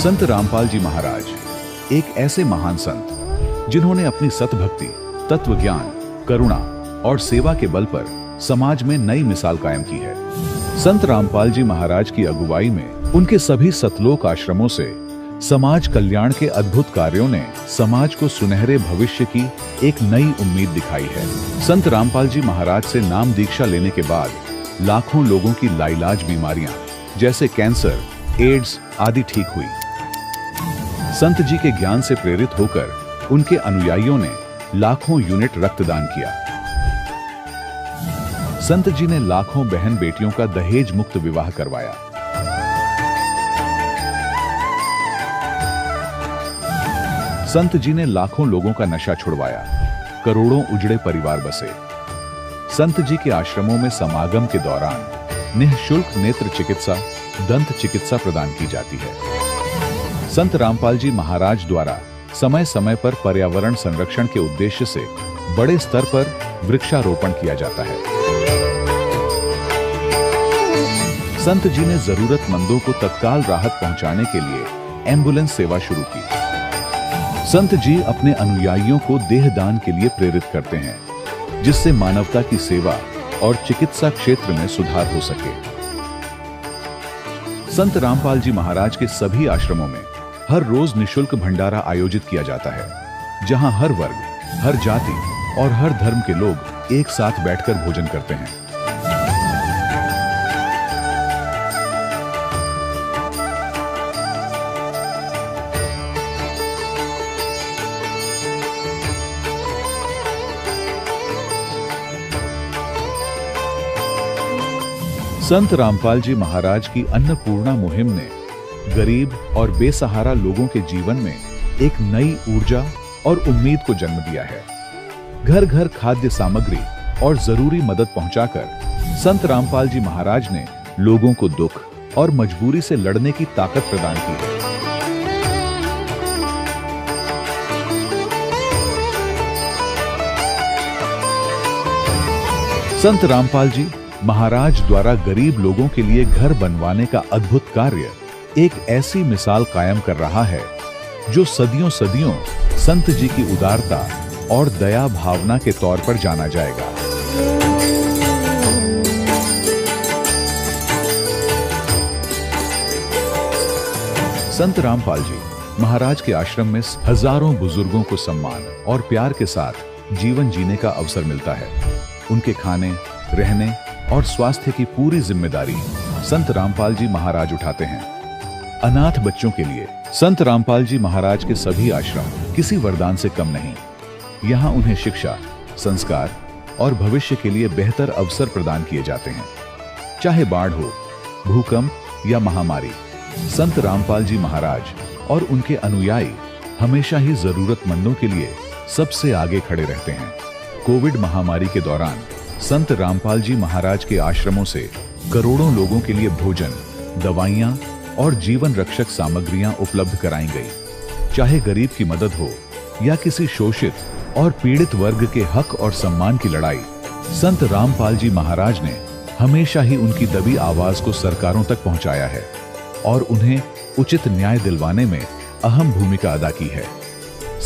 संत रामपाल जी महाराज एक ऐसे महान संत जिन्होंने अपनी सतभक्ति, तत्व ज्ञान, करुणा और सेवा के बल पर समाज में नई मिसाल कायम की है। संत रामपाल जी महाराज की अगुवाई में उनके सभी सतलोक आश्रमों से समाज कल्याण के अद्भुत कार्यों ने समाज को सुनहरे भविष्य की एक नई उम्मीद दिखाई है। संत रामपाल जी महाराज से नाम दीक्षा लेने के बाद लाखों लोगों की लाइलाज बीमारियां जैसे कैंसर, एड्स आदि ठीक हुई। संत जी के ज्ञान से प्रेरित होकर उनके अनुयायियों ने लाखों यूनिट रक्तदान किया। संत जी ने लाखों बहन बेटियों का दहेज मुक्त विवाह करवाया। संत जी ने लाखों लोगों का नशा छुड़वाया, करोड़ों उजड़े परिवार बसे। संत जी के आश्रमों में समागम के दौरान निःशुल्क नेत्र चिकित्सा, दंत चिकित्सा प्रदान की जाती है। संत रामपाल जी महाराज द्वारा समय समय पर पर्यावरण संरक्षण के उद्देश्य से बड़े स्तर पर वृक्षारोपण किया जाता है। संत जी ने जरूरतमंदों को तत्काल राहत पहुंचाने के लिए एम्बुलेंस सेवा शुरू की। संत जी अपने अनुयायियों को देहदान के लिए प्रेरित करते हैं, जिससे मानवता की सेवा और चिकित्सा क्षेत्र में सुधार हो सके। संत रामपाल जी महाराज के सभी आश्रमों में हर रोज निःशुल्क भंडारा आयोजित किया जाता है, जहां हर वर्ग, हर जाति और हर धर्म के लोग एक साथ बैठकर भोजन करते हैं। संत रामपाल जी महाराज की अन्नपूर्णा मुहिम ने गरीब और बेसहारा लोगों के जीवन में एक नई ऊर्जा और उम्मीद को जन्म दिया है। घर घर खाद्य सामग्री और जरूरी मदद पहुंचाकर संत रामपाल जी महाराज ने लोगों को दुख और मजबूरी से लड़ने की ताकत प्रदान की है। संत रामपाल जी महाराज द्वारा गरीब लोगों के लिए घर बनवाने का अद्भुत कार्य एक ऐसी मिसाल कायम कर रहा है जो सदियों सदियों संत जी की उदारता और दया भावना के तौर पर जाना जाएगा। संत रामपाल जी महाराज के आश्रम में हजारों बुजुर्गों को सम्मान और प्यार के साथ जीवन जीने का अवसर मिलता है। उनके खाने, रहने और स्वास्थ्य की पूरी जिम्मेदारी संत रामपाल जी महाराज उठाते हैं। अनाथ बच्चों के लिए संत रामपाल जी महाराज के सभी आश्रम किसी वरदान से कम नहीं। यहाँ उन्हें शिक्षा, संस्कार और भविष्य के लिए बेहतर अवसर प्रदान किए जाते हैं। चाहे बाढ़ हो, भूकंप या महामारी, संत रामपाल जी महाराज और उनके अनुयायी हमेशा ही जरूरतमंदों के लिए सबसे आगे खड़े रहते हैं। कोविड महामारी के दौरान संत रामपाल जी महाराज के आश्रमों से करोड़ों लोगों के लिए भोजन, दवाइयां और जीवन रक्षक सामग्रियां उपलब्ध कराई गई। चाहे गरीब की मदद हो या किसी शोषित और पीड़ित वर्ग के हक और सम्मान की लड़ाई, संत रामपाल जी महाराज ने हमेशा ही उनकी दबी आवाज को सरकारों तक पहुंचाया है और उन्हें उचित न्याय दिलवाने में अहम भूमिका अदा की है।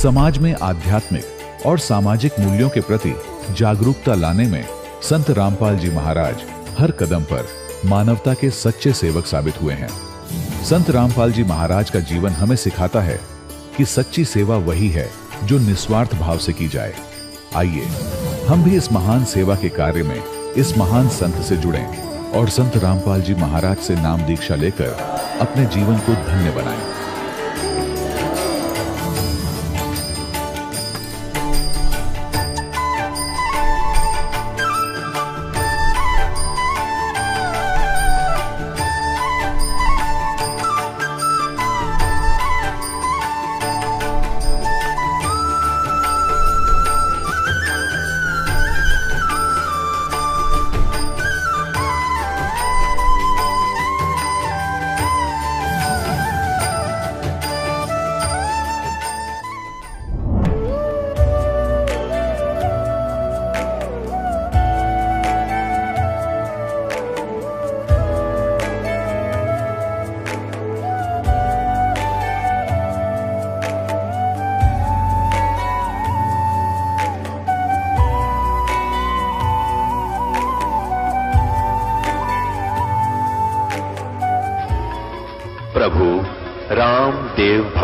समाज में आध्यात्मिक और सामाजिक मूल्यों के प्रति जागरूकता लाने में संत रामपाल जी महाराज हर कदम पर मानवता के सच्चे सेवक साबित हुए हैं। संत रामपाल जी महाराज का जीवन हमें सिखाता है कि सच्ची सेवा वही है जो निस्वार्थ भाव से की जाए। आइए हम भी इस महान सेवा के कार्य में इस महान संत से जुड़ें और संत रामपाल जी महाराज से नाम दीक्षा लेकर अपने जीवन को धन्य बनाएं।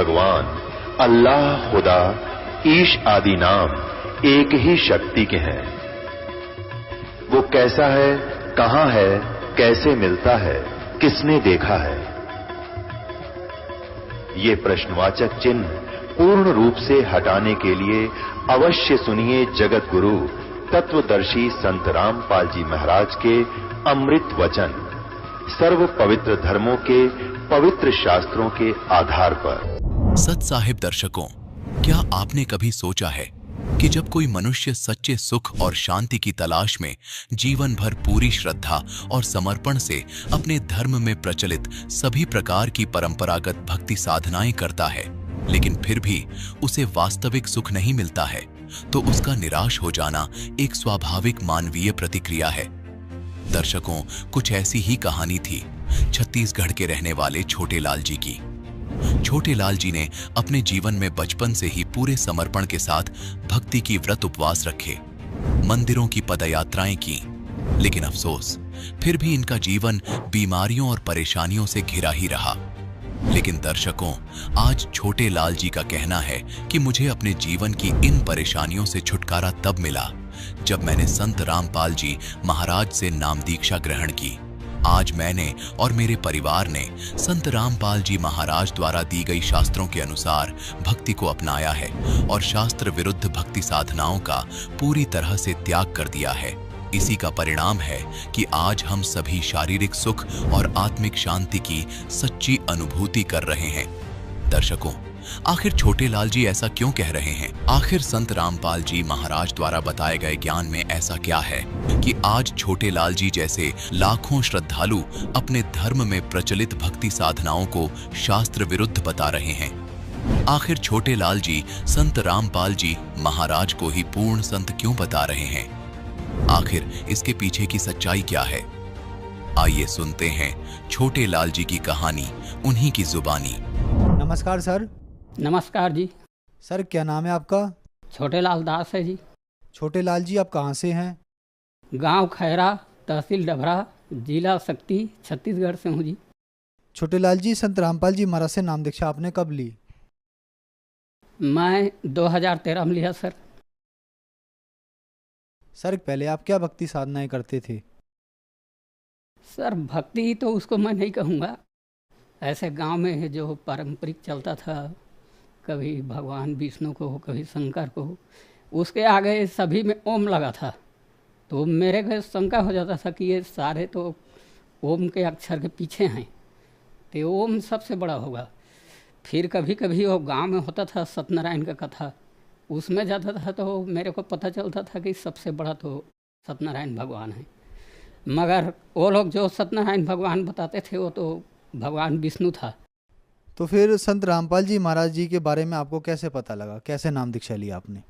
भगवान, अल्लाह, खुदा, ईश आदि नाम एक ही शक्ति के हैं। वो कैसा है, कहां है, कैसे मिलता है, किसने देखा है? ये प्रश्नवाचक चिन्ह पूर्ण रूप से हटाने के लिए अवश्य सुनिए जगत गुरु तत्वदर्शी संत रामपाल जी महाराज के अमृत वचन, सर्व पवित्र धर्मों के पवित्र शास्त्रों के आधार पर। सत साहिब दर्शकों, क्या आपने कभी सोचा है कि जब कोई मनुष्य सच्चे सुख और शांति की तलाश में जीवन भर पूरी श्रद्धा और समर्पण से अपने धर्म में प्रचलित सभी प्रकार की परंपरागत भक्ति साधनाएं करता है, लेकिन फिर भी उसे वास्तविक सुख नहीं मिलता है, तो उसका निराश हो जाना एक स्वाभाविक मानवीय प्रतिक्रिया है। दर्शकों, कुछ ऐसी ही कहानी थी छत्तीसगढ़ के रहने वाले छोटे लाल जी की। छोटे लाल जी ने अपने जीवन में बचपन से ही पूरे समर्पण के साथ भक्ति की व्रत उपवास रखे, मंदिरों की पदयात्राएं की, लेकिन अफसोस फिर भी इनका जीवन बीमारियों और परेशानियों से घिरा ही रहा। लेकिन दर्शकों, आज छोटे लाल जी का कहना है कि मुझे अपने जीवन की इन परेशानियों से छुटकारा तब मिला जब मैंने संत रामपाल जी महाराज से नाम दीक्षा ग्रहण की। आज मैंने और मेरे परिवार ने संत रामपाल जी महाराज द्वारा दी गई शास्त्रों के अनुसार भक्ति को अपनाया है और शास्त्र विरुद्ध भक्ति साधनाओं का पूरी तरह से त्याग कर दिया है। इसी का परिणाम है कि आज हम सभी शारीरिक सुख और आत्मिक शांति की सच्ची अनुभूति कर रहे हैं। दर्शकों, आखिर छोटे लाल जी ऐसा क्यों कह रहे हैं? आखिर संत रामपाल जी महाराज द्वारा बताए गए ज्ञान में ऐसा क्या है कि आज छोटे लाल जी जैसे लाखों श्रद्धालु अपने धर्म में प्रचलित भक्ति साधनाओं को शास्त्र विरुद्ध बता रहे हैं? आखिर छोटे लाल जी संत रामपाल जी महाराज को ही पूर्ण संत क्यों बता रहे हैं? आखिर इसके पीछे की सच्चाई क्या है? आइए सुनते हैं छोटे लाल जी की कहानी, उन्हीं की जुबानी। नमस्कार सर। नमस्कार जी। सर, क्या नाम है आपका? छोटे लाल दास है जी। छोटे लाल जी, आप कहाँ से हैं? गांव खैरा, तहसील डभरा, जिला शक्ति, छत्तीसगढ़ से हूँ जी। छोटे लाल जी, संत रामपाल जी महाराज से नाम दीक्षा आपने कब ली? मैं 2013 में लिया सर। सर, पहले आप क्या भक्ति साधनाएं करते थे? सर, भक्ति तो उसको मैं नहीं कहूँगा, ऐसे गांव में जो पारंपरिक चलता था, कभी भगवान विष्णु को, कभी शंकर को, उसके आगे सभी में ओम लगा था। तो मेरे को शंका हो जाता था कि ये सारे तो ओम के अक्षर के पीछे हैं, तो ओम सबसे बड़ा होगा। फिर कभी कभी वो गांव में होता था सत्यनारायण का कथा, उसमें जाता था तो मेरे को पता चलता था कि सबसे बड़ा तो सत्यनारायण भगवान है। मगर वो लोग जो सत्यनारायण भगवान बताते थे वो तो भगवान विष्णु था। तो फिर संत रामपाल जी महाराज जी के बारे में आपको कैसे पता लगा? कैसे नाम दीक्षा लिया आपने?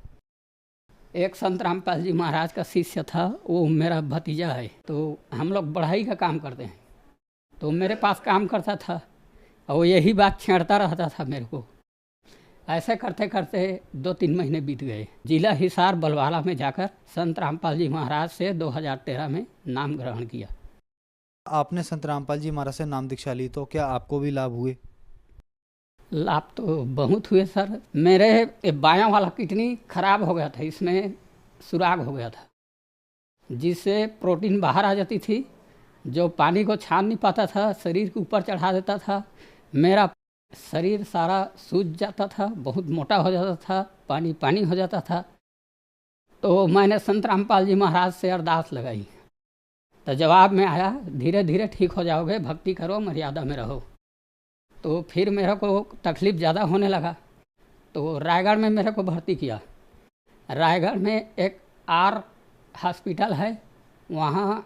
एक संत रामपाल जी महाराज का शिष्य था, वो मेरा भतीजा है। तो हम लोग बढ़ाई का काम करते हैं, तो मेरे पास काम करता था और यही बात छेड़ता रहता था मेरे को। ऐसे करते करते 2-3 महीने बीत गए। जिला हिसार बलवाला में जाकर संत रामपाल जी महाराज से 2013 में नाम ग्रहण किया। आपने संत रामपाल जी महाराज से नाम दीक्षा ली, तो क्या आपको भी लाभ हुए? लाभ तो बहुत हुए सर। मेरे बायां वाला किडनी खराब हो गया था, इसमें सुराग हो गया था, जिससे प्रोटीन बाहर आ जाती थी, जो पानी को छान नहीं पाता था, शरीर के ऊपर चढ़ा देता था। मेरा शरीर सारा सूज जाता था, बहुत मोटा हो जाता था, पानी पानी हो जाता था। तो मैंने संत रामपाल जी महाराज से अरदास लगाई, तो जवाब में आया, धीरे धीरे ठीक हो जाओगे, भक्ति करो, मर्यादा में रहो। तो फिर मेरे को तकलीफ़ ज़्यादा होने लगा, तो रायगढ़ में मेरे को भर्ती किया। रायगढ़ में एक आर हॉस्पिटल है, वहाँ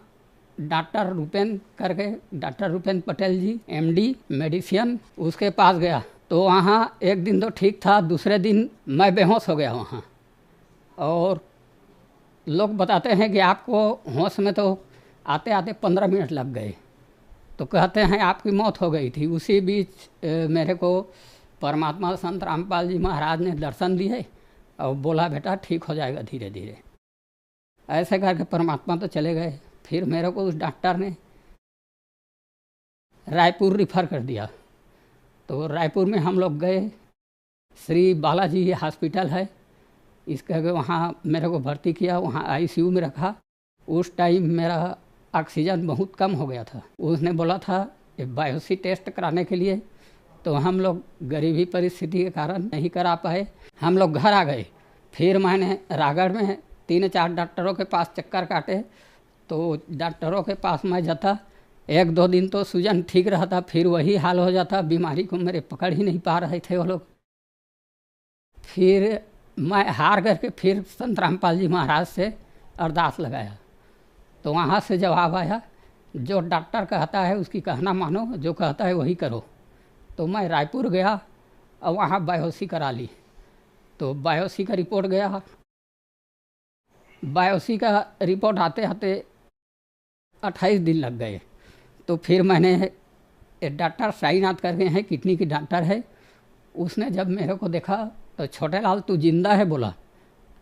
डॉक्टर रूपेन करके, डॉक्टर रूपेन पटेल जी MD मेडिसिन, उसके पास गया। तो वहाँ एक दिन तो ठीक था, दूसरे दिन मैं बेहोश हो गया वहाँ। और लोग बताते हैं कि आपको होश में तो आते आते 15 मिनट लग गए, तो कहते हैं आपकी मौत हो गई थी। उसी बीच मेरे को परमात्मा संत रामपाल जी महाराज ने दर्शन दिए और बोला, बेटा ठीक हो जाएगा धीरे धीरे। ऐसे करके परमात्मा तो चले गए। फिर मेरे को उस डॉक्टर ने रायपुर रिफ़र कर दिया। तो रायपुर में हम लोग गए, श्री बालाजी हॉस्पिटल है, इसका वहाँ मेरे को भर्ती किया, वहाँ आईसीयू में रखा। उस टाइम मेरा ऑक्सीजन बहुत कम हो गया था। उसने बोला था बायोप्सी टेस्ट कराने के लिए, तो हम लोग गरीबी परिस्थिति के कारण नहीं करा पाए। हम लोग घर आ गए। फिर मैंने रायगढ़ में 3-4 डॉक्टरों के पास चक्कर काटे, तो डॉक्टरों के पास मैं जाता, 1-2 दिन तो सूजन ठीक रहता, फिर वही हाल हो जाता। बीमारी को मेरे पकड़ ही नहीं पा रहे थे वो लोग। फिर मैं हार करके फिर संत रामपाल जी महाराज से अरदास लगाया, तो वहाँ से जवाब आया, जो डॉक्टर कहता है उसकी कहना मानो, जो कहता है वही करो। तो मैं रायपुर गया और वहाँ बायोप्सी करा ली। तो बायोप्सी का रिपोर्ट गया, बायोप्सी का रिपोर्ट आते आते 28 दिन लग गए। तो फिर मैंने डॉक्टर साईनाथ करके हैं, किडनी की डॉक्टर है, उसने जब मेरे को देखा तो छोटे लाल तू जिंदा है बोला।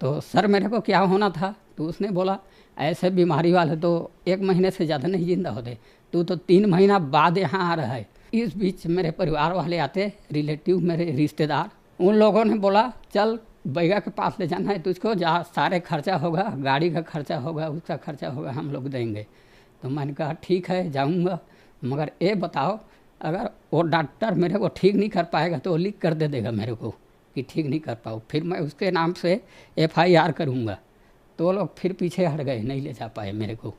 तो सर मेरे को क्या होना था? तो उसने बोला ऐसे बीमारी वाले तो 1 महीने से ज़्यादा नहीं जिंदा होते, तू तो 3 महीना बाद यहाँ आ रहा है। इस बीच मेरे परिवार वाले आते, रिलेटिव मेरे रिश्तेदार, उन लोगों ने बोला चल बैगा के पास ले जाना है तुझको, जहाँ सारे खर्चा होगा, गाड़ी का खर्चा होगा, उसका खर्चा होगा, हम लोग देंगे। तो मैंने कहा ठीक है जाऊँगा, मगर ये बताओ अगर वो डॉक्टर मेरे को ठीक नहीं कर पाएगा तो वो लिख कर दे देगा मेरे को कि ठीक नहीं कर पाओ, फिर मैं उसके नाम से FIR करूँगा। तो वो लोग फिर पीछे हट गए, नहीं ले जा पाए मेरे को।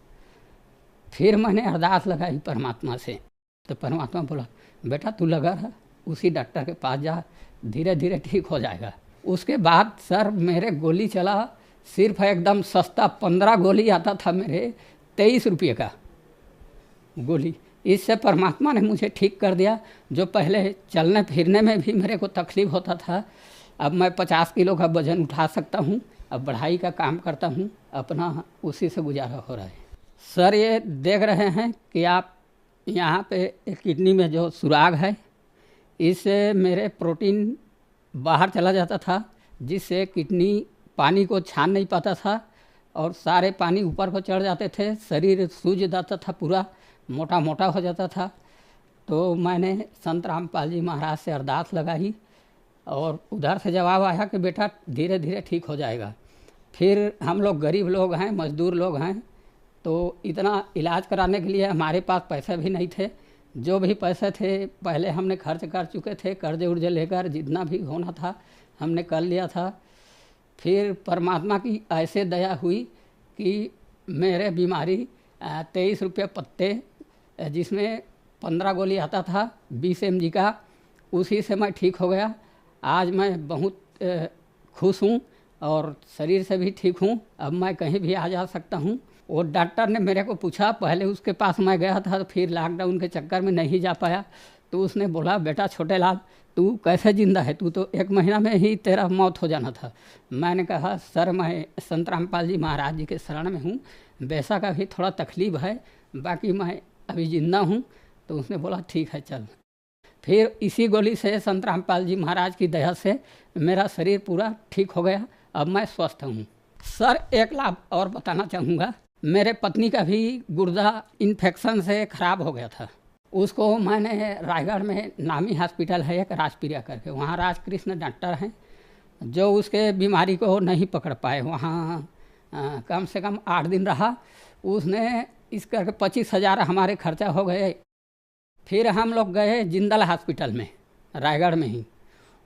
फिर मैंने अरदास लगाई परमात्मा से, तो परमात्मा बोला बेटा तू लगा रहा, उसी डॉक्टर के पास जा, धीरे धीरे ठीक हो जाएगा। उसके बाद सर मेरे गोली चला, सिर्फ एकदम सस्ता 15 गोली आता था मेरे, 23 रुपये का गोली। इससे परमात्मा ने मुझे ठीक कर दिया। जो पहले चलने फिरने में भी मेरे को तकलीफ़ होता था, अब मैं 50 किलो का वज़न उठा सकता हूँ। अब बढ़ाई का काम करता हूँ, अपना उसी से गुजारा हो रहा है। सर ये देख रहे हैं कि आप यहाँ पे किडनी में जो सुराग है, इससे मेरे प्रोटीन बाहर चला जाता था, जिससे किडनी पानी को छान नहीं पाता था और सारे पानी ऊपर को चढ़ जाते थे, शरीर सूज जाता था, पूरा मोटा मोटा हो जाता था। तो मैंने संत रामपाल जी महाराज से अरदास लगाई और उधर से जवाब आया कि बेटा धीरे धीरे ठीक हो जाएगा। फिर हम लोग गरीब लोग हैं, मजदूर लोग हैं, तो इतना इलाज कराने के लिए हमारे पास पैसे भी नहीं थे। जो भी पैसे थे पहले हमने खर्च कर चुके थे, कर्जे उर्जे लेकर जितना भी होना था हमने कर लिया था। फिर परमात्मा की ऐसे दया हुई कि मेरे बीमारी 23 रुपये पत्ते, जिसमें 15 गोली आता था 20 mg का, उसी से मैं ठीक हो गया। आज मैं बहुत खुश हूँ और शरीर से भी ठीक हूँ। अब मैं कहीं भी आ जा सकता हूँ। वो डॉक्टर ने मेरे को पूछा, पहले उसके पास मैं गया था, तो फिर लॉकडाउन के चक्कर में नहीं जा पाया। तो उसने बोला बेटा छोटे लाल तू कैसे जिंदा है, तू तो 1 महीना में ही तेरा मौत हो जाना था। मैंने कहा सर मैं संत रामपाल जी महाराज जी के शरण में हूँ, वैसा का भी थोड़ा तकलीफ है, बाकी मैं अभी जिंदा हूँ। तो उसने बोला ठीक है चल। फिर इसी गोली से संत रामपाल जी महाराज की दया से मेरा शरीर पूरा ठीक हो गया, अब मैं स्वस्थ हूँ। सर एक लाभ और बताना चाहूँगा, मेरे पत्नी का भी गुर्दा इन्फेक्शन से ख़राब हो गया था। उसको मैंने रायगढ़ में नामी हॉस्पिटल है एक राजप्रिया करके, वहाँ राजकृष्ण डॉक्टर हैं, जो उसके बीमारी को नहीं पकड़ पाए। वहाँ कम से कम 8 दिन रहा, उसने इस करके 25,000 हमारे खर्चा हो गए। फिर हम लोग गए जिंदल हॉस्पिटल में रायगढ़ में ही,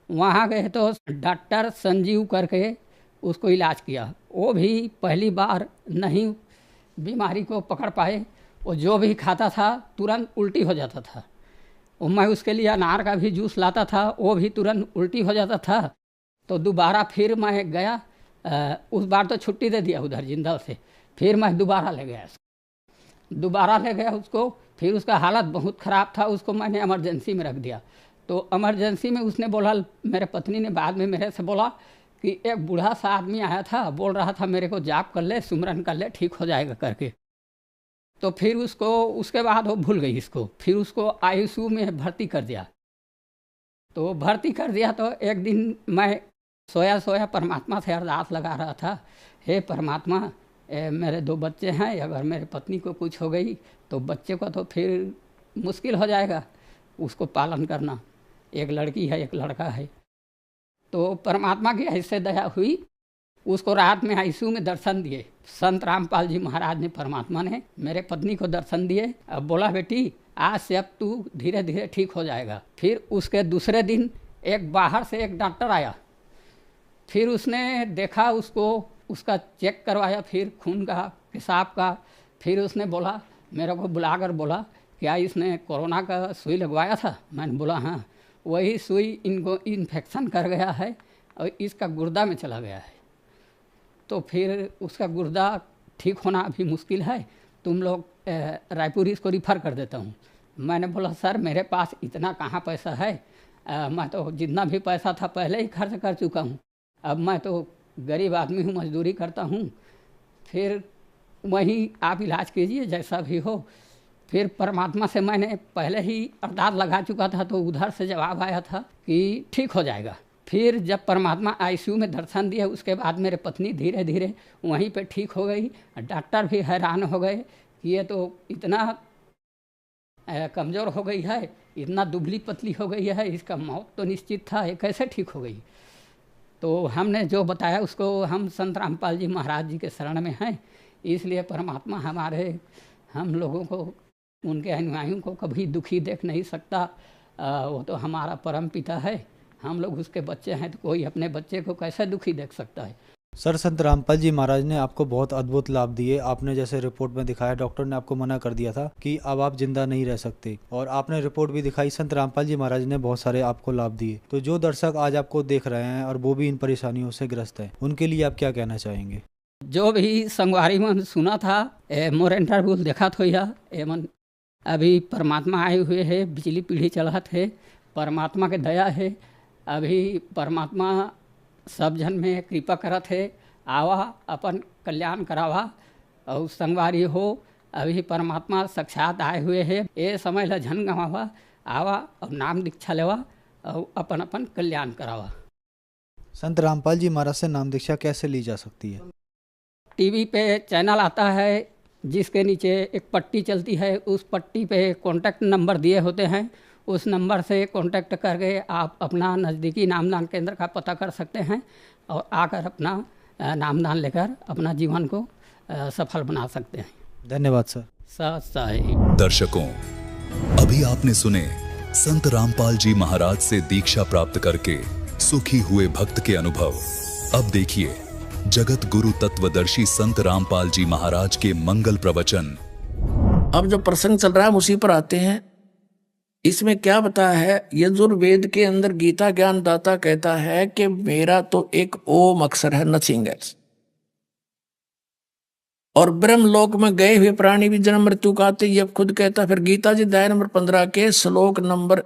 वहाँ गए तो डॉक्टर संजीव करके उसको इलाज किया। वो भी पहली बार नहीं बीमारी को पकड़ पाए। वो जो भी खाता था तुरंत उल्टी हो जाता था। और मैं उसके लिए अनार का भी जूस लाता था, वो भी तुरंत उल्टी हो जाता था। तो दोबारा फिर मैं गया, उस बार तो छुट्टी दे दिया उधर जिंदल से। फिर मैं दोबारा ले गया उसको। फिर उसका हालत बहुत ख़राब था, उसको मैंने इमरजेंसी में रख दिया। तो इमरजेंसी में उसने बोला, मेरे पत्नी ने बाद में मेरे से बोला कि एक बूढ़ा सा आदमी आया था, बोल रहा था मेरे को जाप कर ले, सुमरन कर ले, ठीक हो जाएगा करके। तो फिर उसके बाद वो भूल गई इसको। फिर उसको आईसीयू में भर्ती कर दिया। तो भर्ती कर दिया तो एक दिन मैं सोया परमात्मा से अरदास लगा रहा था, हे परमात्मा मेरे 2 बच्चे हैं, अगर मेरे पत्नी को कुछ हो गई तो बच्चे को तो फिर मुश्किल हो जाएगा उसको पालन करना। एक लड़की है एक लड़का है। तो परमात्मा की ऐसे दया हुई, उसको रात में आईसीयू में दर्शन दिए संत रामपाल जी महाराज ने। परमात्मा ने मेरे पत्नी को दर्शन दिए। अब बोला बेटी आज से अब तू धीरे धीरे ठीक हो जाएगा। फिर उसके दूसरे दिन एक बाहर से एक डॉक्टर आया, फिर उसने देखा उसको, उसका चेक करवाया, फिर खून का पेशाब का। फिर उसने बोला, मेरे को बुलाकर बोला, क्या इसने कोरोना का सुई लगवाया था? मैंने बोला हाँ। वही सुई इनको इन्फेक्शन कर गया है और इसका गुर्दा में चला गया है, तो फिर उसका गुर्दा ठीक होना अभी मुश्किल है, तुम लोग रायपुर इसको रिफ़र कर देता हूँ। मैंने बोला सर मेरे पास इतना कहाँ पैसा है, मैं तो जितना भी पैसा था पहले ही खर्च कर चुका हूँ, अब मैं तो गरीब आदमी हूँ, मजदूरी करता हूँ, फिर वहीं आप इलाज कीजिए जैसा भी हो। फिर परमात्मा से मैंने पहले ही अरदास लगा चुका था, तो उधर से जवाब आया था कि ठीक हो जाएगा। फिर जब परमात्मा आईसीयू में दर्शन दिए, उसके बाद मेरे पत्नी धीरे धीरे वहीं पे ठीक हो गई। डॉक्टर भी हैरान हो गए कि ये तो इतना कमज़ोर हो गई है, इतना दुबली पतली हो गई है, इसका मौत तो निश्चित था, ये कैसे ठीक हो गई? तो हमने जो बताया उसको, हम संत रामपाल जी महाराज जी के शरण में हैं, इसलिए परमात्मा हम लोगों को, उनके अनुयायियों को कभी दुखी देख नहीं सकता। वो तो हमारा परम पिता है, हम लोग उसके बच्चे हैं, तो कोई अपने बच्चे को कैसे दुखी देख सकता है? सर, संत रामपाल जी महाराज ने आपको बहुत अद्भुत लाभ दिए। आपने जैसे रिपोर्ट में दिखाया, डॉक्टर ने आपको मना कर दिया था कि अब आप जिंदा नहीं रह सकते, और आपने रिपोर्ट भी दिखाई। संत रामपाल जी महाराज ने बहुत सारे आपको लाभ दिए। तो जो दर्शक आज आपको देख रहे हैं और वो भी इन परेशानियों से ग्रस्त हैं, उनके लिए आप क्या कहना चाहेंगे? जो भी संगवारी में सुना था, मोर इंटरव्यू देखा तो यह एमन अभी परमात्मा आए हुए है, बिजली पीढ़ी चला थे, परमात्मा के दया है। अभी परमात्मा सब जन में कृपा करत है, आवा अपन कल्याण करावा और संगवारी हो। अभी परमात्मा साक्षात आए हुए है, ये समय ला झन गवावा, आवा और नाम दीक्षा लेवा और अपन अपन कल्याण करावा। संत रामपाल जी महाराज से नाम दीक्षा कैसे ली जा सकती है? टीवी पे चैनल आता है जिसके नीचे एक पट्टी चलती है, उस पट्टी पे कॉन्टैक्ट नंबर दिए होते हैं, उस नंबर से कॉन्टैक्ट करके आप अपना नज़दीकी नामदान केंद्र का पता कर सकते हैं और आकर अपना नामदान लेकर अपना जीवन को सफल बना सकते हैं। धन्यवाद सर। सही दर्शकों, अभी आपने सुने संत रामपाल जी महाराज से दीक्षा प्राप्त करके सुखी हुए भक्त के अनुभव। अब देखिए जगत गुरु तत्वदर्शी संत रामपाल जी महाराज के मंगल प्रवचन। अब जो प्रसंग चल रहा है उसी पर आते हैं। इसमें क्या बताया है? यजुर्वेद के अंदर गीता ज्ञानदाता कहता है कि मेरा तो एक ओम अक्षर है, नथिंग एल्स। और ब्रह्मलोक में गए हुए प्राणी भी जन्म मृत्यु का आते, ये खुद कहता। फिर गीता जी अध्याय नंबर 15 के श्लोक नंबर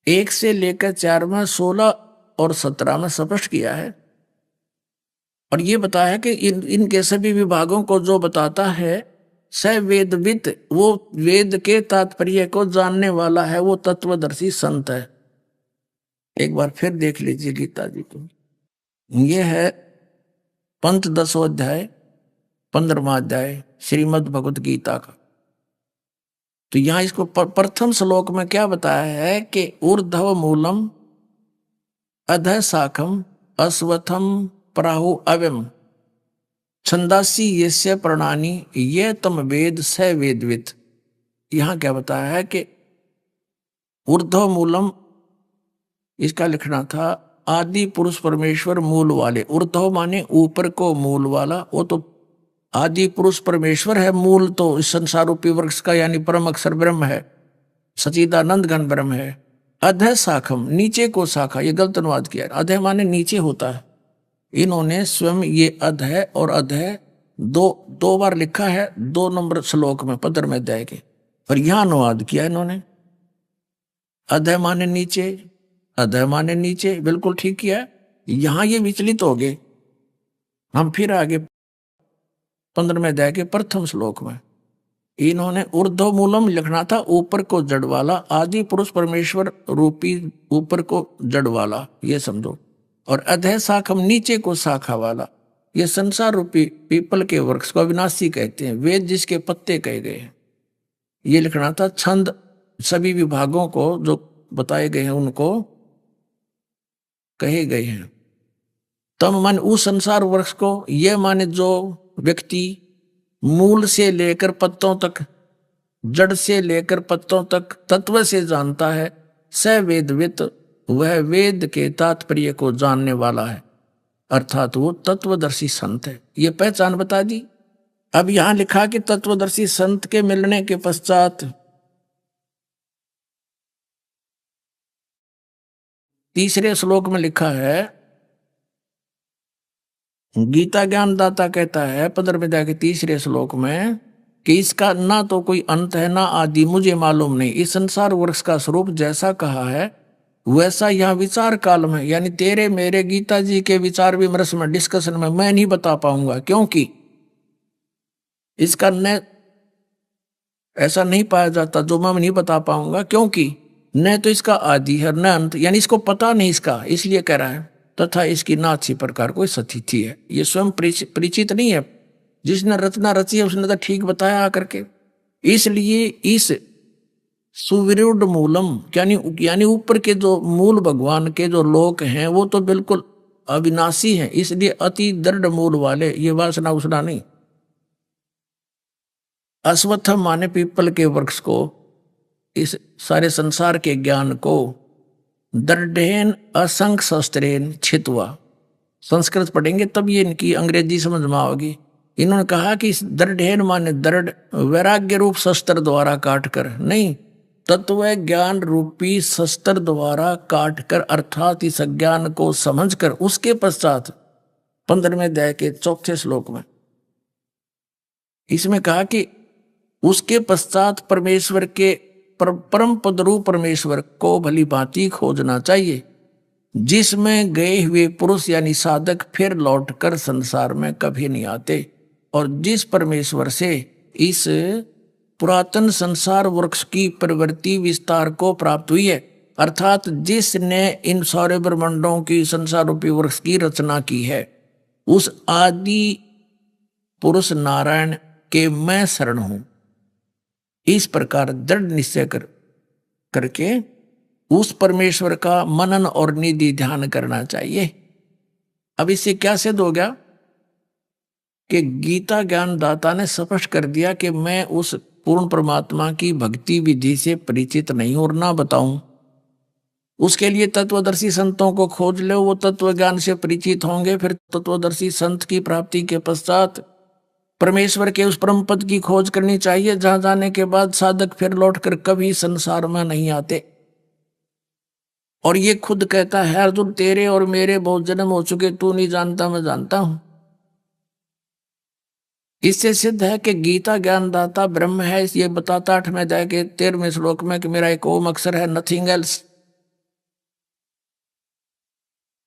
1 से लेकर 4 में 16 और 17 में स्पष्ट किया है। और ये बताया कि इनके सभी विभागों को जो बताता है स वेदविद, वो वेद के तात्पर्य को जानने वाला है, वो तत्वदर्शी संत है। एक बार फिर देख लीजिए गीता जी को। ये है पंचदशों अध्याय 15वां अध्याय श्रीमद् भगवत गीता का। तो यहां इसको प्रथम श्लोक में क्या बताया है कि ऊर्ध्व मूलम अधः शाखम अश्वत्थम प्राहु अव्यम छंदासी यस्य प्रणानी ये तम वेद स वेदविद। यहां क्या बताया है कि ऊर्ध्व मूलम, इसका लिखना था आदि पुरुष परमेश्वर मूल वाले। ऊर्ध्व माने ऊपर को, मूल वाला, वो तो आदि पुरुष परमेश्वर है। मूल तो इस संसार रूपी वृक्ष का यानी परम अक्षर ब्रह्म है, सच्चिदानंद घन ब्रह्म है। अधः शाखम, नीचे को शाखा, ये गलत अनुवाद किया। अधः माने नीचे होता है। इन्होंने स्वयं ये अधः और अधः दो बार लिखा है, 2 नंबर श्लोक में 15वें अध्याय के। और यहां अनुवाद किया इन्होंने, अधः माने नीचे, अधः माने नीचे, बिल्कुल ठीक किया। यहां ये विचलित हो गए। हम फिर आगे 15वें अध्याय के प्रथम श्लोक में इन्होंने ऊर्ध्व मूलम लिखना था, ऊपर को जड़ वाला, आदि पुरुष परमेश्वर रूपी ऊपर को जड़ वाला, ये समझो। और अधः शाखम, नीचे को शाखा वाला, ये संसार रूपी पीपल के वृक्ष को अविनाशी कहते हैं, वेद जिसके पत्ते कहे गए हैं। ये लिखना था। छंद, सभी विभागों को जो बताए गए हैं उनको कहे गए हैं। तम मन उस संसार वृक्ष को, यह माने जो व्यक्ति मूल से लेकर पत्तों तक, जड़ से लेकर पत्तों तक तत्व से जानता है, स वेदवित, वह वेद के तात्पर्य को जानने वाला है, अर्थात वो तत्वदर्शी संत है। ये पहचान बता दी। अब यहां लिखा कि तत्वदर्शी संत के मिलने के पश्चात तीसरे श्लोक में लिखा है, गीता ज्ञानदाता कहता है 15वें अध्याय के तीसरे श्लोक में कि इसका ना तो कोई अंत है ना आदि, मुझे मालूम नहीं। इस संसार वृक्ष का स्वरूप जैसा कहा है वैसा यहाँ विचार काल में, यानी तेरे मेरे गीता जी के विचार विमर्श में, डिस्कशन में मैं नहीं बता पाऊंगा, क्योंकि इसका न ऐसा नहीं पाया जाता जो मैं नहीं बता पाऊंगा, क्योंकि न तो इसका आदि है न अंत, यानी इसको पता नहीं इसका, इसलिए कह रहा है। तथा इसकी ना अच्छी प्रकार कोई सतिथि है, ये स्वयं परिचित नहीं है। जिसने रचना रची है उसने तो ठीक बताया आकर के। इसलिए इस सुविरूढ़ मूलम, यानी ऊपर के जो मूल भगवान के जो लोक हैं वो तो बिल्कुल अविनाशी हैं, इसलिए अति दृढ़ मूल वाले, ये वासना उसना नहीं। अश्वत्थम माने पीपल के वृक्ष को, इस सारे संसार के ज्ञान को दृढ़ेन असंख्य शस्त्रेन छित्वा, संस्कृत पढ़ेंगे तब ये इनकी अंग्रेजी समझ में आओगी। इन्होंने कहा कि इस दृढ़ेन माने दृढ़ वैराग्य रूप शस्त्र द्वारा काट कर नहीं, तत्व ज्ञान रूपी शस्त्र द्वारा काट कर, अर्थात इस ज्ञान को समझकर उसके पश्चात 15वें अध्याय के 4थे श्लोक में इसमें कहा कि उसके पश्चात परमेश्वर के परम पदरूप परमेश्वर को भली भांति खोजना चाहिए, जिसमें गए हुए पुरुष यानी साधक फिर लौटकर संसार में कभी नहीं आते, और जिस परमेश्वर से इस पुरातन संसार वृक्ष की प्रवृत्ति विस्तार को प्राप्त हुई है, अर्थात जिसने इन सारे ब्रह्मांडों की संसार रूपी वृक्ष की रचना की है, उस आदि पुरुष नारायण के मैं शरण हूं। इस प्रकार दृढ़ निश्चय करके उस परमेश्वर का मनन और निधि ध्यान करना चाहिए। अब इससे क्या सिद्ध हो गया कि गीता ज्ञानदाता ने स्पष्ट कर दिया कि मैं उस पूर्ण परमात्मा की भक्ति विधि से परिचित नहीं और ना बताऊं। उसके लिए तत्वदर्शी संतों को खोज लो, वो तत्व ज्ञान से परिचित होंगे। फिर तत्वदर्शी संत की प्राप्ति के पश्चात परमेश्वर के उस परम पद की खोज करनी चाहिए, जहां जाने के बाद साधक फिर लौटकर कभी संसार में नहीं आते। और ये खुद कहता है, अर्जुन तेरे और मेरे बहुत जन्म हो चुके, तू नहीं जानता मैं जानता हूं। इससे सिद्ध है कि गीता ज्ञानदाता ब्रह्म है। ये बताता 8वें अध्याय के 13वें श्लोक में कि मेरा एक ओम अक्षर है, नथिंग एल्स।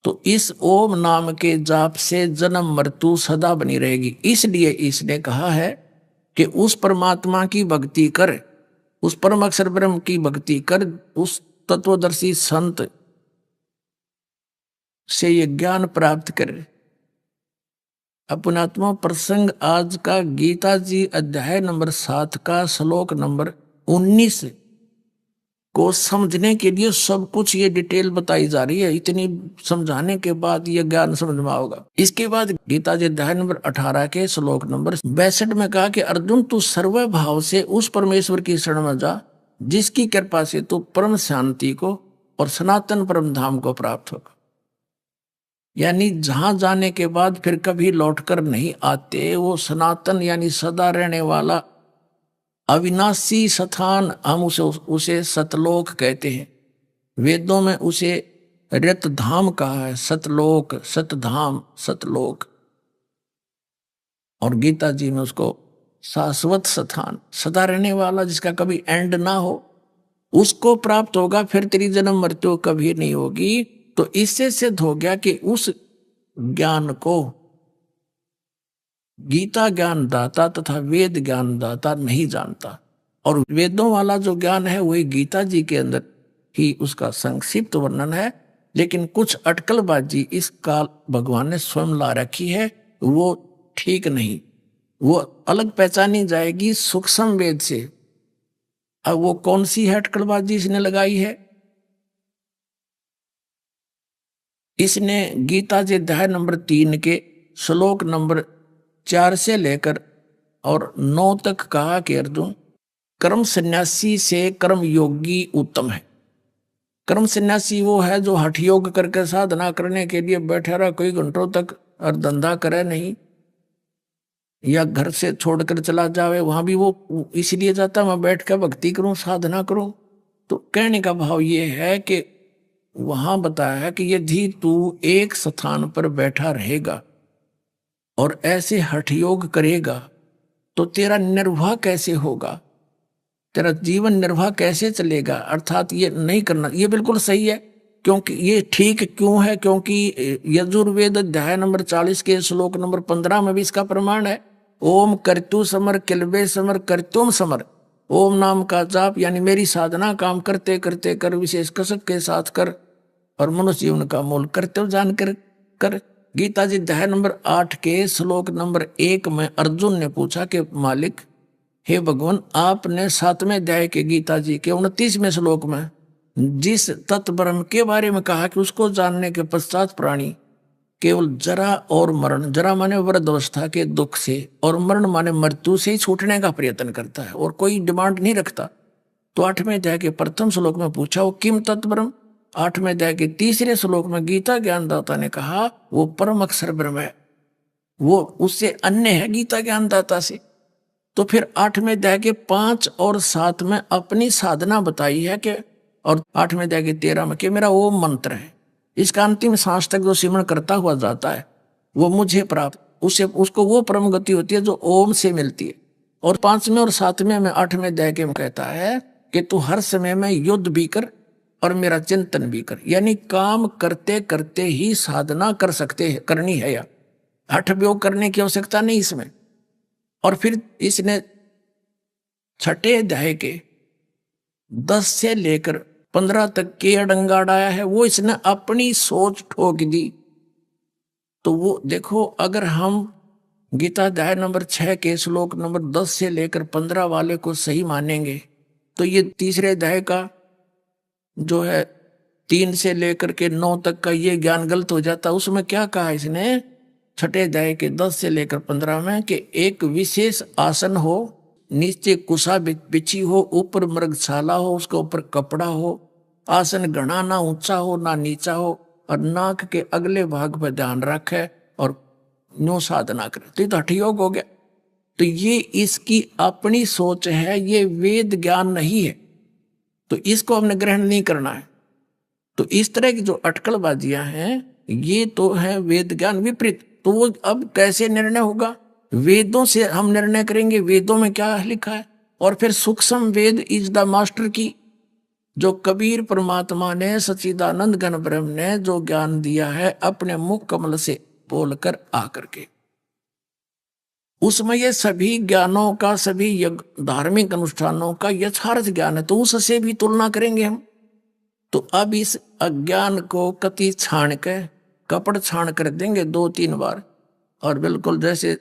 तो इस ओम नाम के जाप से जन्म मृत्यु सदा बनी रहेगी। इसलिए इसने कहा है कि उस परमात्मा की भक्ति कर, उस परम अक्षर ब्रह्म की भक्ति कर, उस तत्वदर्शी संत से ये ज्ञान प्राप्त कर। अपनात्मा प्रसंग आज का गीता जी अध्याय नंबर 7 का श्लोक नंबर 19 को समझने के लिए सब कुछ ये डिटेल बताई जा रही है। इतनी समझाने के बाद ये ज्ञान समझ में आओगा। इसके बाद गीता जी अध्याय नंबर 18 के श्लोक नंबर 62 में कहा कि अर्जुन तू सर्व भाव से उस परमेश्वर की शरण में जा, जिसकी कृपा से तू परम शांति को और सनातन परम धाम को प्राप्त होगा। यानी जहां जाने के बाद फिर कभी लौटकर नहीं आते, वो सनातन यानी सदा रहने वाला अविनाशी स्थान, हम उसे सतलोक कहते हैं। वेदों में उसे रत धाम कहा है, सतलोक, सतधाम, सतलोक। और गीता जी में उसको शाश्वत स्थान, सदा रहने वाला, जिसका कभी एंड ना हो, उसको प्राप्त होगा। फिर तेरी जन्म मृत्यु कभी नहीं होगी। तो इससे सिद्ध हो गया कि उस ज्ञान को गीता ज्ञानदाता तथा वेद ज्ञानदाता नहीं जानता। और वेदों वाला जो ज्ञान है वही गीता जी के अंदर ही उसका संक्षिप्त वर्णन है। लेकिन कुछ अटकलबाजी इस काल भगवान ने स्वयं ला रखी है, वो ठीक नहीं, वो अलग पहचानी जाएगी सूक्ष्म वेद से। अब वो कौन सी है अटकलबाजी इसने लगाई है? इसने गीता जी अध्याय नंबर 3 के श्लोक नंबर 4 से लेकर और 9 तक कहा कि अर्जुन, कर्म सन्यासी से कर्म योगी उत्तम है। कर्म सन्यासी वो है जो हठ योग करके साधना करने के लिए बैठा रहा कई घंटों तक और धंधा करे नहीं, या घर से छोड़कर चला जावे, वहां भी वो इसलिए जाता मैं बैठ कर भक्ति करूं साधना करूं। तो कहने का भाव ये है कि वहां बताया है कि यदि तू एक स्थान पर बैठा रहेगा और ऐसे हठ योग करेगा तो तेरा निर्वाह कैसे होगा, तेरा जीवन निर्वाह कैसे चलेगा। अर्थात ये नहीं करना, ये बिल्कुल सही है। क्योंकि ये ठीक क्यों है, क्योंकि यजुर्वेद अध्याय नंबर 40 के श्लोक नंबर 15 में भी इसका प्रमाण है। ओम कर्तु समर किलबे समर कर्तुम समर। ओम नाम का जाप यानी मेरी साधना काम करते करते कर, विशेष कसक के साथ कर, और मनुष्य जीवन का मूल कर्तव्य जानकर कर। गीता जी अध्याय नंबर 8 के श्लोक नंबर 1 में अर्जुन ने पूछा कि मालिक, हे भगवान, आपने 7वें अध्याय के गीता जी के 29वें श्लोक में जिस तत्ब्रह्म के बारे में कहा कि उसको जानने के पश्चात प्राणी केवल जरा और मरण, जरा माने वृद्धावस्था के दुख से और मरण माने मृत्यु से ही छूटने का प्रयत्न करता है और कोई डिमांड नहीं रखता। तो 8वें अध्याय के प्रथम श्लोक में पूछा वो किम तत्ब्रह्म। 8वें अध्याय के 3रे श्लोक में गीता ज्ञानदाता ने कहा वो परम अक्षर ब्रह्म है, वो उससे अन्य है गीता ज्ञानदाता से। तो फिर 8वें अध्याय के 5 और 7 में अपनी साधना बताई है कि, और 8वें अध्याय के 13 में कि मेरा ओम मंत्र है, इसका अंतिम सांस तक जो सिमरण करता हुआ जाता है वो मुझे प्राप्त, उससे उसको वो परम गति होती है जो ओम से मिलती है। और 5वें और 7वें में 8वें अध्याय के में कहता है कि तू हर समय में युद्ध भी कर और मेरा चिंतन भी कर, यानी काम करते करते ही साधना कर सकते हैं, करनी है, या हठ योग करने की आवश्यकता नहीं इसमें। और फिर इसने 6ठे अध्याय के 10 से लेकर 15 तक के अड़ंगा अड़ाया है, वो इसने अपनी सोच ठोक दी। तो वो देखो, अगर हम गीता अध्याय नंबर 6 के श्लोक नंबर 10 से लेकर 15 वाले को सही मानेंगे तो ये 3रे अध्याय का जो है 3 से लेकर के 9 तक का ये ज्ञान गलत हो जाता। उसमें क्या कहा इसने 6ठे अध्याय के 10 से लेकर 15 में कि एक विशेष आसन हो, नीचे कुशा बिछी हो, ऊपर मृगशाला हो, उसके ऊपर कपड़ा हो, आसन घना ना ऊंचा हो ना नीचा हो, और नाक के अगले भाग पर ध्यान रखे और नो साधना करे, तो ये तो हठ योग हो गया। तो ये इसकी अपनी सोच है, ये वेद ज्ञान नहीं है, तो इसको हमने ग्रहण नहीं करना है। तो इस तरह की जो अटकलबाजियां हैं ये तो है वेद ज्ञान विपरीत। तो वो अब कैसे निर्णय होगा, वेदों से हम निर्णय करेंगे, वेदों में क्या लिखा है। और फिर सूक्ष्म वेद इज द मास्टर की, जो कबीर परमात्मा ने सच्चिदानंद घन ब्रह्म ने जो ज्ञान दिया है अपने मुख कमल से बोलकर आकर के, उसमें ये सभी ज्ञानों का, सभी धार्मिक अनुष्ठानों का यथार्थ ज्ञान है, तो उससे भी तुलना करेंगे हम। तो अब इस अज्ञान को कति छाण के कपड़ छाण कर देंगे 2-3 बार, और बिल्कुल जैसे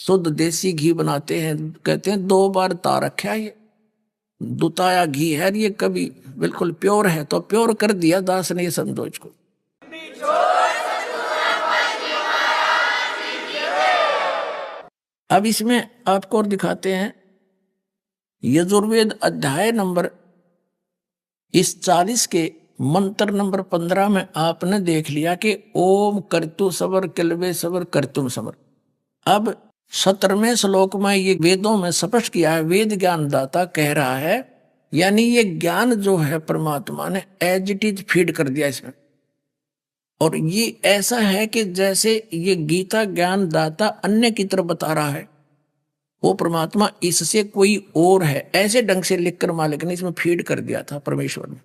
शुद्ध देसी घी बनाते हैं, कहते हैं 2 बार ता रखा है, ये दुताया घी है, ये कभी बिल्कुल प्योर है, तो प्योर कर दिया दास ने ये समझो इसको। अब इसमें आपको और दिखाते हैं यजुर्वेद अध्याय नंबर इस 40 के मंत्र नंबर 15 में आपने देख लिया कि ओम कर्तु सबर किलबे सबर कर्तुम समर। अब 17वें श्लोक में ये वेदों में स्पष्ट किया है, वेद ज्ञान दाता कह रहा है, यानी ये ज्ञान जो है परमात्मा ने एज इट इज फीड कर दिया इसमें। और ये ऐसा है कि जैसे ये गीता ज्ञान दाता अन्य की तरफ बता रहा है, वो परमात्मा इससे कोई और है, ऐसे ढंग से लिखकर मालिक ने इसमें फीड कर दिया था परमेश्वर ने।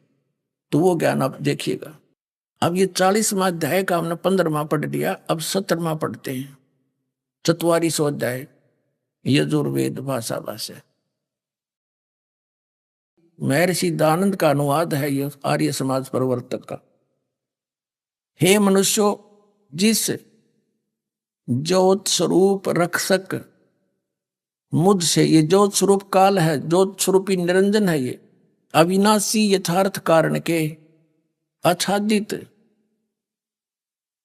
तो वो ज्ञान आप देखिएगा। अब ये 40वां अध्याय का हमने 15वां पढ़ लिया, अब 17वां पढ़ते हैं। 44वां अध्याय यजुर्वेद भाषा भाष्य, महर्षि दानंद का अनुवाद है ये आर्य समाज प्रवर्तक का। हे मनुष्यों, जिस ज्योत स्वरूप रक्षक मुझसे, ये ज्योत स्वरूप काल है, ज्योत स्वरूपी निरंजन है, ये अविनाशी यथार्थ कारण के आच्छादित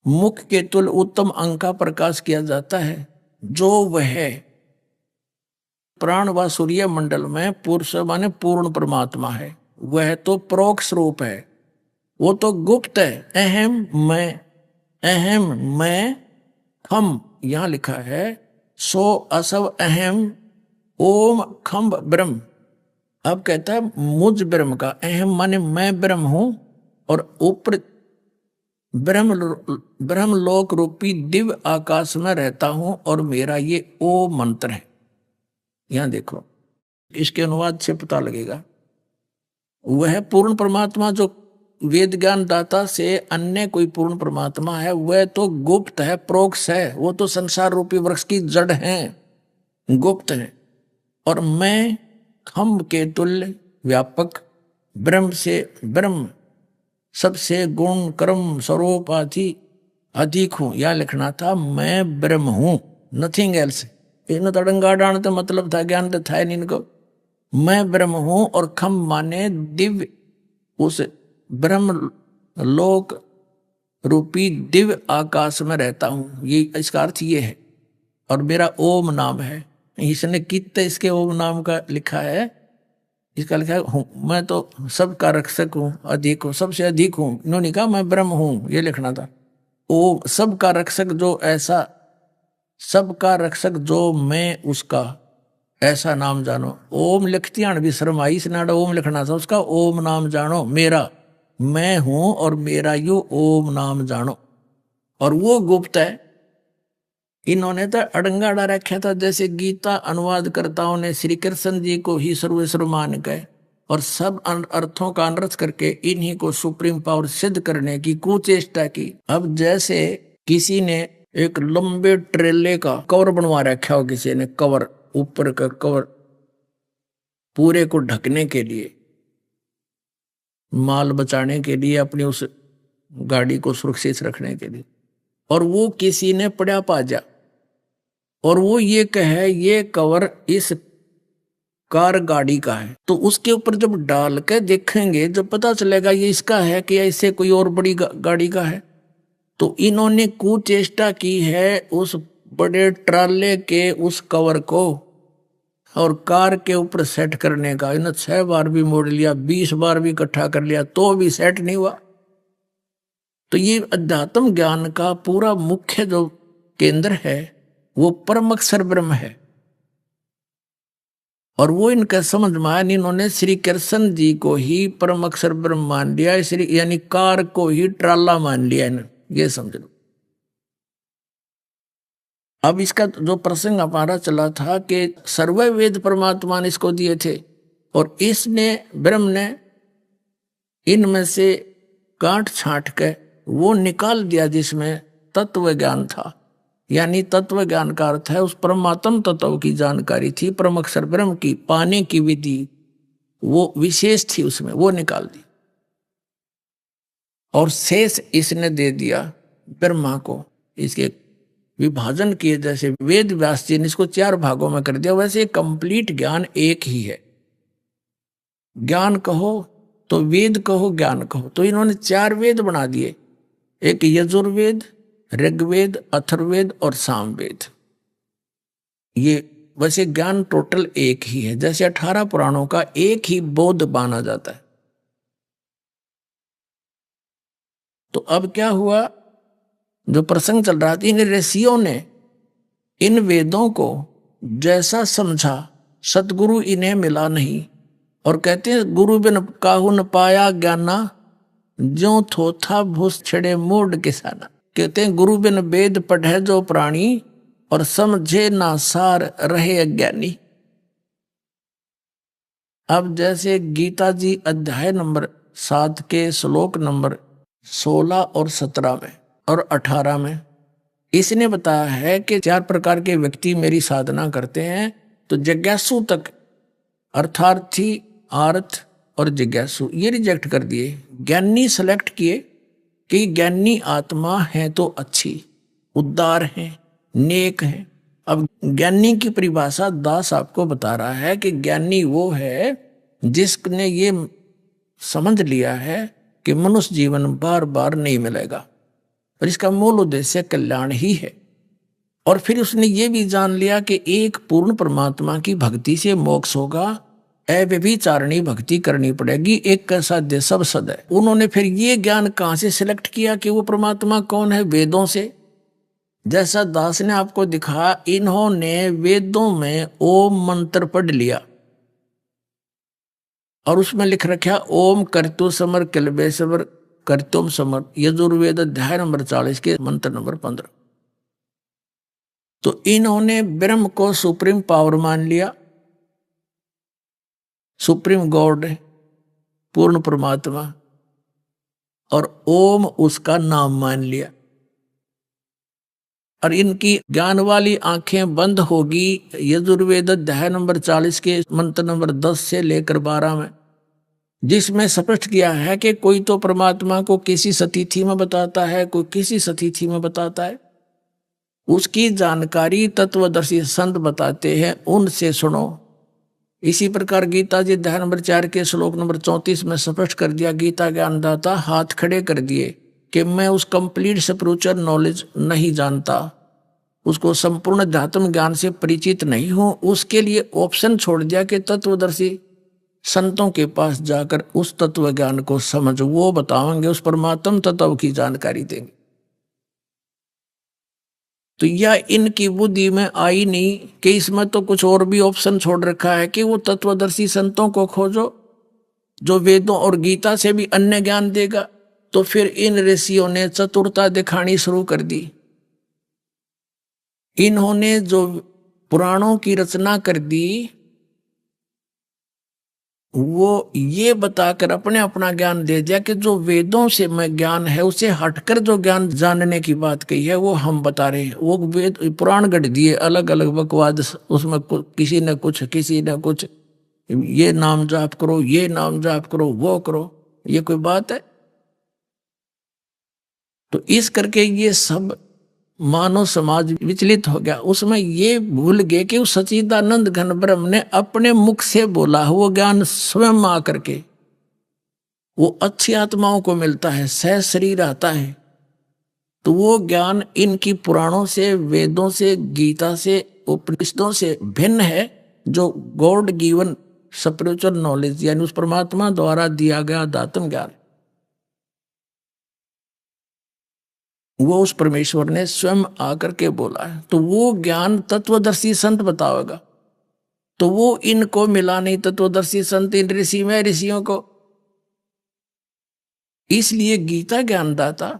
मुख के तुल उत्तम अंग का प्रकाश किया जाता है। जो वह प्राण व सूर्य मंडल में पुरुष माने पूर्ण परमात्मा है, वह तो परोक्ष रूप है, वो तो गुप्त है। अहम मैं खम यहां लिखा है, सो असव अहम ओम खम ब्रह्म। अब कहता है मुझ ब्रह्म का, अहम माने मैं ब्रह्म हूं, और ऊपर ब्रह्म लोक रूपी दिव्य आकाश में रहता हूं, और मेरा ये ओ मंत्र है। यहां देखो, इसके अनुवाद से पता लगेगा। वह पूर्ण परमात्मा जो वेद ज्ञान दाता से अन्य कोई पूर्ण परमात्मा है, वह तो गुप्त है, प्रोक्ष है, वो तो संसार रूपी वृक्ष की जड़ है, गुप्त है। और मैं खम्भ के तुल्य व्यापक ब्रह्म से ब्रह्म सबसे गुण कर्म स्वरूप आदि अधिक हूं। या लिखना था मैं ब्रह्म हूं, नथिंग एल्स। इन तड़ंगा डाण तो मतलब था, ज्ञान तो था नहीं इनको। मैं ब्रह्म हूं, और खम्भ माने दिव्य, उस ब्रह्म लोक रूपी दिव्य आकाश में रहता हूं, ये इसका अर्थ ये है। और मेरा ओम नाम है, इसने कितने इसके ओम नाम का लिखा है, इसका लिखा है हूं, मैं तो सबका रक्षक हूं, अधिक हूं, सबसे अधिक हूं। इन्होंने कहा मैं ब्रह्म हूं, ये लिखना था। ओ सबका रक्षक जो ऐसा, सबका रक्षक जो मैं उसका ऐसा नाम जानो। ओम लिखती आन भी शर्म आई, इसने ओम लिखना था, उसका ओम नाम जानो मेरा, मैं हूं और मेरा यू ओम नाम जानो। और वो गुप्त है। इन्होंने तो अड़ंगा अड़ा रखा था, जैसे गीता अनुवादकर्ताओं ने श्री कृष्ण जी को ही सर्वेश्वर मान गए, और सब अर्थों का अनर्थ करके इन्हीं को सुप्रीम पावर सिद्ध करने की कुचेष्टा की। अब जैसे किसी ने एक लंबे ट्रेले का कवर बनवा रखा हो, किसी ने कवर, ऊपर का कवर पूरे को ढकने के लिए, माल बचाने के लिए, अपनी उस गाड़ी को सुरक्षित रखने के लिए, और वो किसी ने पड़ा पाजा, और वो ये कहे ये कवर इस कार गाड़ी का है, तो उसके ऊपर जब डाल के देखेंगे जब पता चलेगा ये इसका है कि ऐसे कोई और बड़ी गाड़ी का है। तो इन्होंने कुचेष्टा की है उस बड़े ट्राले के उस कवर को और कार के ऊपर सेट करने का। इन्होंने 6 बार भी मोड़ लिया, 20 बार भी इकट्ठा कर लिया, तो भी सेट नहीं हुआ। तो ये अध्यात्म ज्ञान का पूरा मुख्य जो केंद्र है वो परम अक्षर ब्रह्म है, और वो इनका समझ में आया। इन्होंने श्री कृष्ण जी को ही परम अक्षर ब्रह्म मान लिया, श्री यानी कार को ही ट्राला मान लिया इन्होंने, ये समझ लो। अब इसका जो प्रसंग हमारा चला था कि सर्व वेद परमात्मा ने इसको दिए थे, और इसने ब्रह्म ने इनमें से काट छांट के वो निकाल दिया जिसमें तत्व ज्ञान था। यानी तत्व ज्ञान का अर्थ है उस परमात्म तत्व की जानकारी थी, परम अक्षर ब्रह्म की पाने की विधि वो विशेष थी, उसमें वो निकाल दी, और शेष इसने दे दिया ब्रह्मा को। इसके विभाजन किए, जैसे वेद व्यास जी ने इसको 4 भागों में कर दिया, वैसे कंप्लीट ज्ञान एक ही है। ज्ञान कहो तो वेद कहो, ज्ञान कहो तो इन्होंने 4 वेद बना दिए, एक यजुर्वेद, ऋग्वेद, अथर्ववेद और सामवेद। ये वैसे ज्ञान टोटल एक ही है, जैसे 18 पुराणों का एक ही बोध माना जाता है। तो अब क्या हुआ, जो प्रसंग चल रहा था, इन ऋषियों ने इन वेदों को जैसा समझा, सतगुरु इन्हें मिला नहीं, और कहते हैं गुरु बिन काहू न पाया ज्ञाना, ज्यों थोथा भूस छड़े मूड किसाना। कहते हैं गुरु बिन वेद पढ़े जो प्राणी, और समझे ना सार रहे अज्ञानी। अब जैसे गीता जी अध्याय नंबर 7 के श्लोक नंबर 16 और 17 में और 18 में इसने बताया है कि 4 प्रकार के व्यक्ति मेरी साधना करते हैं। तो जिज्ञासु तक, अर्थार्थी, आर्थ और जिज्ञासु ये रिजेक्ट कर दिए। ज्ञानी सेलेक्ट किए कि ज्ञानी आत्मा है तो अच्छी, उदार है, नेक है। अब ज्ञानी की परिभाषा दास आपको बता रहा है कि ज्ञानी वो है जिसने ये समझ लिया है कि मनुष्य जीवन बार बार नहीं मिलेगा, और इसका मूल उद्देश्य कल्याण ही है। और फिर उसने ये भी जान लिया कि एक पूर्ण परमात्मा की भक्ति से मोक्ष होगा, अव्यभिचारिणी भक्ति करनी पड़ेगी, एक का साध्य सब सद है। उन्होंने फिर ये ज्ञान कहाँ से सिलेक्ट किया कि वो परमात्मा कौन है? वेदों से। जैसा दास ने आपको दिखा, इन्होंने वेदों में ओम मंत्र पढ़ लिया और उसमें लिख रखा ओम कर्तु समर किलबेश्वर कर्तुम समर, यजुर्वेद अध्याय नंबर 40 के मंत्र नंबर 15। तो इन्होंने ब्रह्म को सुप्रीम पावर मान लिया, सुप्रीम गॉड है, पूर्ण परमात्मा, और ओम उसका नाम मान लिया। और इनकी ज्ञान वाली आंखें बंद होगी यजुर्वेद अध्याय नंबर 40 के मंत्र नंबर 10 से लेकर 12 में, जिसमें स्पष्ट किया है कि कोई तो परमात्मा को किसी सतिथि में बताता है, कोई किसी सतिथि में बताता है। उसकी जानकारी तत्वदर्शी संत बताते हैं, उनसे सुनो। इसी प्रकार गीता जी अध्याय नंबर 4 के श्लोक नंबर 34 में स्पष्ट कर दिया, गीता ज्ञानदाता हाथ खड़े कर दिए कि मैं उस कंप्लीट स्पिरिचुअल नॉलेज नहीं जानता, उसको संपूर्ण अध्यात्म ज्ञान से परिचित नहीं हूं। उसके लिए ऑप्शन छोड़ दिया कि तत्वदर्शी संतों के पास जाकर उस तत्व ज्ञान को समझ, वो बताएंगे, उस परमात्म तत्व की जानकारी देंगे। तो यह इनकी बुद्धि में आई नहीं कि इसमें तो कुछ और भी ऑप्शन छोड़ रखा है कि वो तत्वदर्शी संतों को खोजो जो वेदों और गीता से भी अन्य ज्ञान देगा। तो फिर इन ऋषियों ने चतुरता दिखानी शुरू कर दी। इन्होंने जो पुराणों की रचना कर दी, वो ये बताकर अपने अपना ज्ञान दे दिया कि जो वेदों से में ज्ञान है उसे हटकर जो ज्ञान जानने की बात कही है वो हम बता रहे हैं। वो वेद पुराण गढ़ दिए, अलग अलग बकवाद, उसमें किसी ने कुछ, किसी ने कुछ, ये नाम जाप करो, ये नाम जाप करो, वो करो, ये कोई बात है? तो इस करके ये सब मानव समाज विचलित हो गया। उसमें ये भूल गए कि उस सच्चिदानंद घन ब्रह्म ने अपने मुख से बोला, वो ज्ञान स्वयं आकर के वो अच्छी आत्माओं को मिलता है, सह शरीर आता है। तो वो ज्ञान इनकी पुराणों से, वेदों से, गीता से, उपनिषदों से भिन्न है, जो गॉड गिवन स्पिरिचुअल नॉलेज यानी उस परमात्मा द्वारा दिया गया दातम ज्ञान, वो उस परमेश्वर ने स्वयं आकर के बोला है। तो वो ज्ञान तत्वदर्शी संत बतावेगा, तो वो इनको मिला नहीं, तत्वदर्शी संत इन ऋषि में, ऋषियों को। इसलिए गीता ज्ञानदाता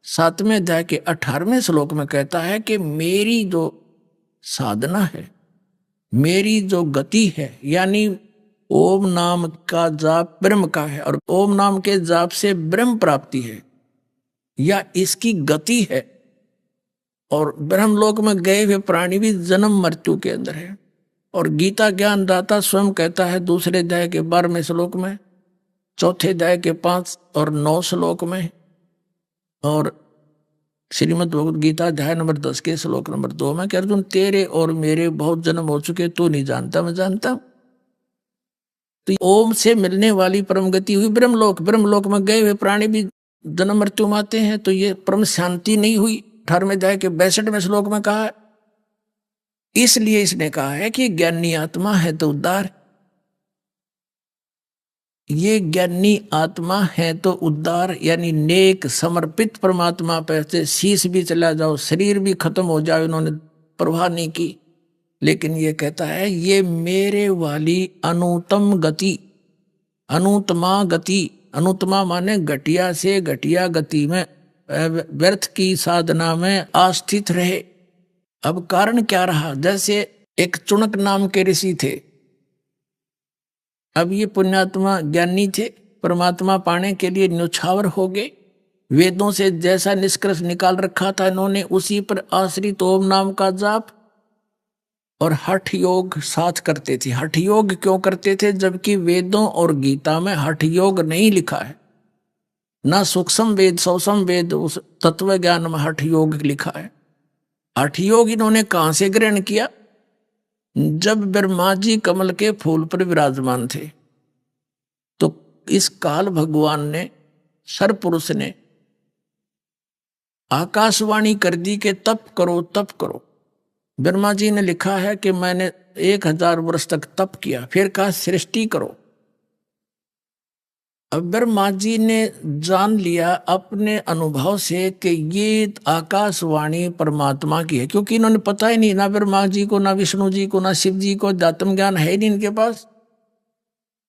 7वें अध्याय के 18वें श्लोक में कहता है कि मेरी जो साधना है, मेरी जो गति है, यानी ओम नाम का जाप ब्रह्म का है, और ओम नाम के जाप से ब्रह्म प्राप्ति है, या इसकी गति है। और ब्रह्मलोक में गए हुए प्राणी भी जन्म मृत्यु के अंदर है। और गीता ज्ञानदाता स्वयं कहता है 2 अध्याय के 12वें श्लोक में, 4 अध्याय के 5 और 9 श्लोक में, और श्रीमद् भगवद गीता अध्याय नंबर 10 के श्लोक नंबर 2 में कि अर्जुन तेरे और मेरे बहुत जन्म हो चुके, तू नहीं जानता, मैं जानता। तो ओम से मिलने वाली परम गति हुई ब्रह्मलोक। ब्रह्मलोक में गए हुए प्राणी भी जन्म मृत्यु में आते हैं, तो ये परम शांति नहीं हुई। 18वें अध्याय के 62वें श्लोक में कहा है। इसलिए इसने कहा है कि ज्ञानी आत्मा है तो उद्धार, ये ज्ञानी आत्मा है तो उद्धार, यानी नेक समर्पित परमात्मा पे से शीश भी चला जाओ, शरीर भी खत्म हो जाए, उन्होंने परवाह नहीं की। लेकिन ये कहता है ये मेरे वाली अनुत्तम गति, अनुत्तमा गति, अनुत्तमा माने घटिया से घटिया गति में, व्यर्थ की साधना में आस्थित रहे। अब कारण क्या रहा? जैसे एक चुनक नाम के ऋषि थे, अब ये पुण्यात्मा ज्ञानी थे, परमात्मा पाने के लिए न्यौछावर हो गए। वेदों से जैसा निष्कर्ष निकाल रखा था इन्होंने, उसी पर आश्रित ओम नाम का जाप और हठ योग साथ करते थे। हठ योग क्यों करते थे? जबकि वेदों और गीता में हठ योग नहीं लिखा है, ना सूक्ष्म वेद सूक्ष्म वेद उस तत्व ज्ञान में हठ योग लिखा है। हठ योग इन्होंने कहां से ग्रहण किया? जब ब्रह्मा जी कमल के फूल पर विराजमान थे, तो इस काल भगवान ने, सर्वपुरुष ने आकाशवाणी कर दी कि तप करो तप करो। ब्रह्मा जी ने लिखा है कि मैंने 1000 वर्ष तक तप किया, फिर कहा सृष्टि करो। अब ब्रह्मा जी ने जान लिया अपने अनुभव से कि ये आकाशवाणी परमात्मा की है, क्योंकि इन्होंने पता ही नहीं, ना ब्रह्मा जी को, ना विष्णु जी को, ना शिव जी को, आत्म ज्ञान है ही नहीं इनके पास।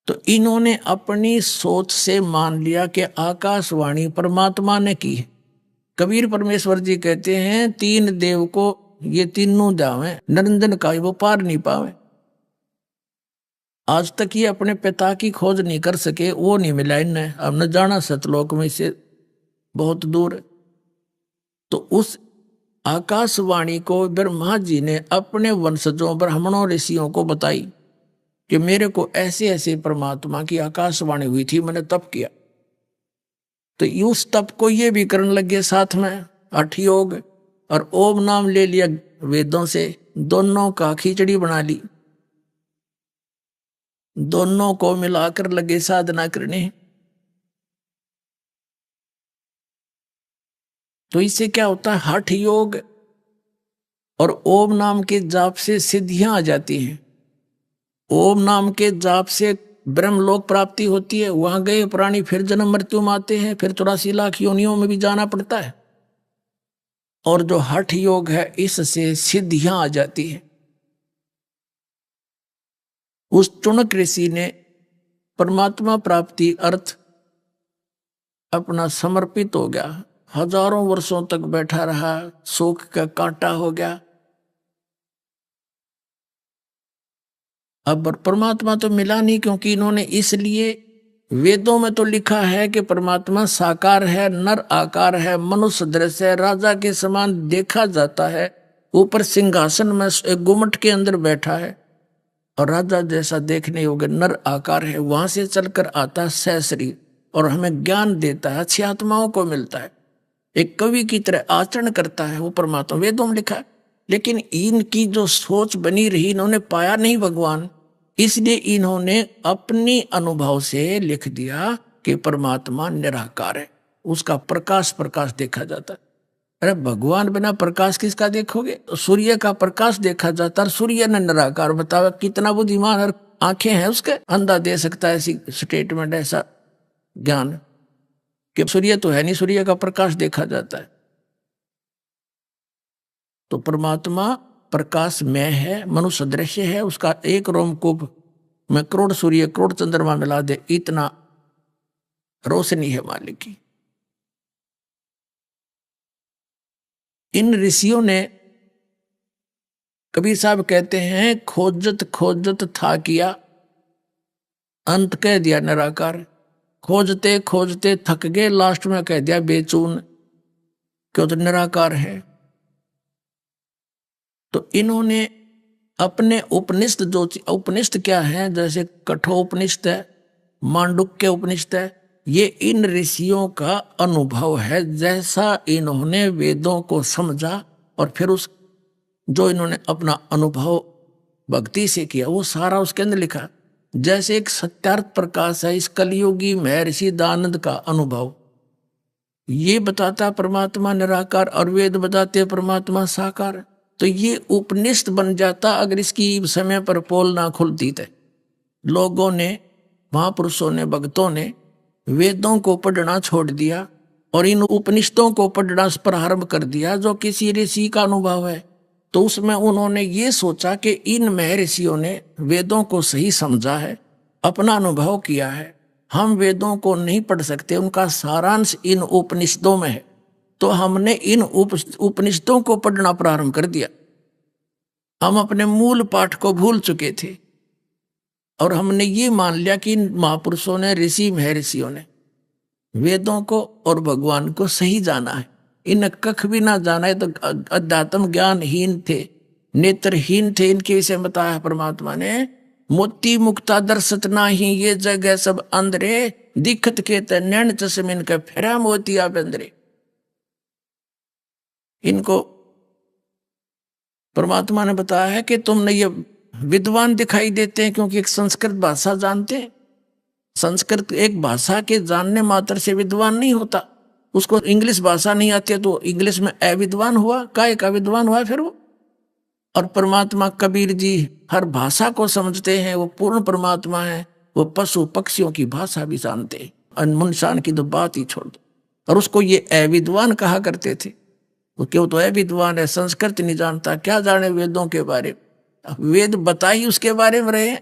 तो इन्होंने अपनी सोच से मान लिया कि आकाशवाणी परमात्मा ने की है। कबीर परमेश्वर जी कहते हैं, 3 देव को ये तीनों जावे, निरंजन का वो पार नहीं पावे। आज तक ये अपने पिता की खोज नहीं कर सके, वो नहीं मिला इन्हें। अब न जाना सतलोक में से बहुत दूर है। तो उस आकाशवाणी को ब्रह्मा जी ने अपने वंशजों ब्राह्मणों ऋषियों को बताई कि मेरे को ऐसे ऐसे परमात्मा की आकाशवाणी हुई थी, मैंने तप किया। तो उस तप को ये भी करने लगे साथ में 8 योग और ओम नाम ले लिया वेदों से, दोनों का खिचड़ी बना ली, दोनों को मिलाकर लगे साधना करने। तो इससे क्या होता है, हठ योग और ओम नाम के जाप से सिद्धियां आ जाती हैं। ओम नाम के जाप से ब्रह्मलोक प्राप्ति होती है। वहां गए प्राणी फिर जन्म मृत्यु में आते हैं, फिर 84 लाख योनियों में भी जाना पड़ता है। और जो हठ योग है, इससे सिद्धियां आ जाती है। उस चुनक ऋषि ने परमात्मा प्राप्ति अर्थ अपना समर्पित हो गया, हजारों वर्षों तक बैठा रहा, शोक का कांटा हो गया। अब परमात्मा तो मिला नहीं, क्योंकि इन्होंने, इसलिए वेदों में तो लिखा है कि परमात्मा साकार है, नर आकार है, मनुष्य दृश्य है, राजा के समान देखा जाता है, ऊपर सिंहासन में एक गुम्मट के अंदर बैठा है और राजा जैसा देखने योग्य नर आकार है। वहां से चलकर आता है सहशरीर और हमें ज्ञान देता है, अच्छी आत्माओं को मिलता है, एक कवि की तरह आचरण करता है वो परमात्मा, वेदों में लिखा है। लेकिन इनकी जो सोच बनी रही, इन्होंने पाया नहीं भगवान, इसलिए इन्होंने अपनी अनुभव से लिख दिया कि परमात्मा निराकार है, उसका प्रकाश प्रकाश देखा जाता है। अरे भगवान बिना प्रकाश किसका देखोगे? तो सूर्य का प्रकाश देखा जाता है, सूर्य ने निराकार। बताओ कितना बुद्धिमान, हर आंखें हैं उसके, अंधा दे सकता है ऐसी स्टेटमेंट, ऐसा ज्ञान कि सूर्य तो है नहीं, सूर्य का प्रकाश देखा जाता है। तो परमात्मा प्रकाश में है, मनुष्य दृश्य है, उसका एक रोमकूप में करोड़ सूर्य करोड़ चंद्रमा मिला दे, इतना रोशनी है मालिक की। इन ऋषियों ने, कबीर साहब कहते हैं, खोजत खोजत था किया, अंत कह दिया निराकार। खोजते खोजते थक गए, लास्ट में कह दिया बेचून, क्यों तो निराकार है। तो इन्होंने अपने उपनिषद, जो उपनिषद क्या है, जैसे कठोपनिषद है, मांडुक्य उपनिषद है, ये इन ऋषियों का अनुभव है। जैसा इन्होंने वेदों को समझा और फिर उस जो इन्होंने अपना अनुभव भक्ति से किया, वो सारा उसके अंदर लिखा। जैसे एक सत्यार्थ प्रकाश है, इस कलयुगी महर्षि दानंद का अनुभव ये बताता परमात्मा निराकार और वेद बताते परमात्मा साकार। तो ये उपनिषद बन जाता अगर इसकी समय पर पोल ना खुलती। थे लोगों ने, महापुरुषों ने, भक्तों ने वेदों को पढ़ना छोड़ दिया और इन उपनिषदों को पढ़ना प्रारंभ कर दिया, जो किसी ऋषि का अनुभव है। तो उसमें उन्होंने ये सोचा कि इन महर्षियों ने वेदों को सही समझा है, अपना अनुभव किया है, हम वेदों को नहीं पढ़ सकते, उनका सारांश इन उपनिषदों में है। तो हमने इन उपनिषदों को पढ़ना प्रारंभ कर दिया। हम अपने मूल पाठ को भूल चुके थे और हमने ये मान लिया कि इन महापुरुषों ने, ऋषि महर्षियों ने वेदों को और भगवान को सही जाना है। इन कख भी ना जाना है तो अध्यात्म ज्ञानहीन थे, नेत्रहीन थे। इनके विषय बताया परमात्मा ने, मोती मुक्ता दर्शत नाही, ये जगह सब अंधरे, दिखत के नैन चश्मिन के फेरा मोती आप अंधरे। इनको परमात्मा ने बताया है कि तुमने ये विद्वान दिखाई देते हैं क्योंकि एक संस्कृत भाषा जानते हैं। संस्कृत एक भाषा के जानने मात्र से विद्वान नहीं होता, उसको इंग्लिश भाषा नहीं आती है तो इंग्लिश में अविद्वान हुआ, काय का विद्वान हुआ फिर वो। और परमात्मा कबीर जी हर भाषा को समझते हैं, वो पूर्ण परमात्मा है, वो पशु पक्षियों की भाषा भी जानते हैं, इंसान की तो बात ही छोड़ दो। और उसको ये अविद्वान कहा करते थे, वो क्यों तो अविद्वान है, संस्कृत नहीं जानता, क्या जाने वेदों के बारे में, वेद बताई उसके बारे में रहे।